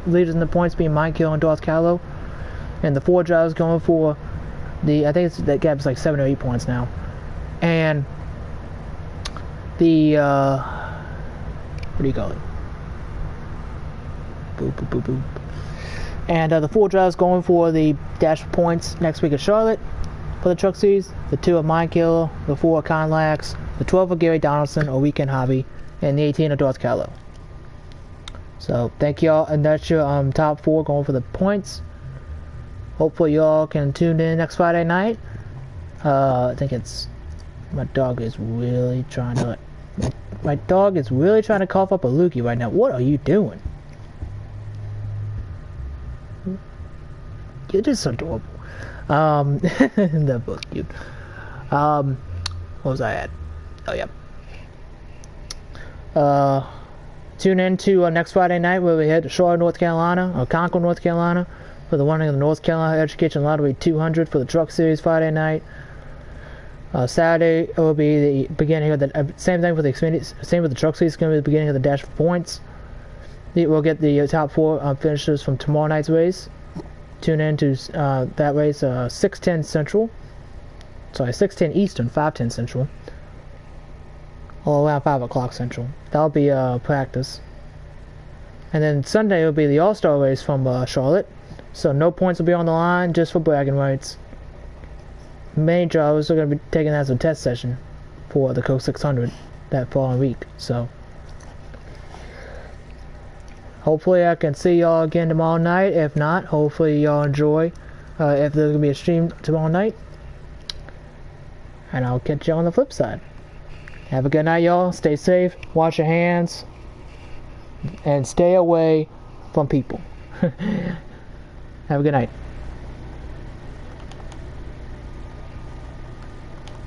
leaders in the points, being Michael and Darth Callow. And the 4 drivers going for I think that gap's like 7 or 8 points now. And the, what do you call it? Boop, boop, boop, boop. And the 4 drivers going for the dash points next week at Charlotte for the Truck Series. The 2 of Mike Hill, the 4 of Conlax, the 12 of Gary Donaldson, a weekend hobby, and the 18 of Darth Callow. So thank y'all, and that's your top 4 going for the points. Hopefully y'all can tune in next Friday night. I think it's my dog is really trying to cough up a loogie right now. What are you doing? You're just adorable. That was cute. What was I at? Oh yeah. Tune in to next Friday night where we head to Charlotte, North Carolina, or Concord, North Carolina, for the running of the North Carolina Education Lottery 200 for the Truck Series Friday night. Saturday it will be the beginning of the same thing for the Xfinity, same with the Truck Series. It's going to be the beginning of the dash for points. We'll get the top 4 finishers from tomorrow night's race. Tune in to that race 6:10 Central. Sorry, 6:10 Eastern, 5:10 Central. Or around 5 o'clock Central. That'll be practice. And then Sunday will be the All-Star race from Charlotte. So no points will be on the line, just for bragging rights. Main drivers are going to be taking that as a test session for the Coke 600 that following week. So hopefully I can see y'all again tomorrow night. If not, hopefully y'all enjoy. If there's going to be a stream tomorrow night. And I'll catch y'all on the flip side. Have a good night, y'all. Stay safe. Wash your hands. And stay away from people. Have a good night.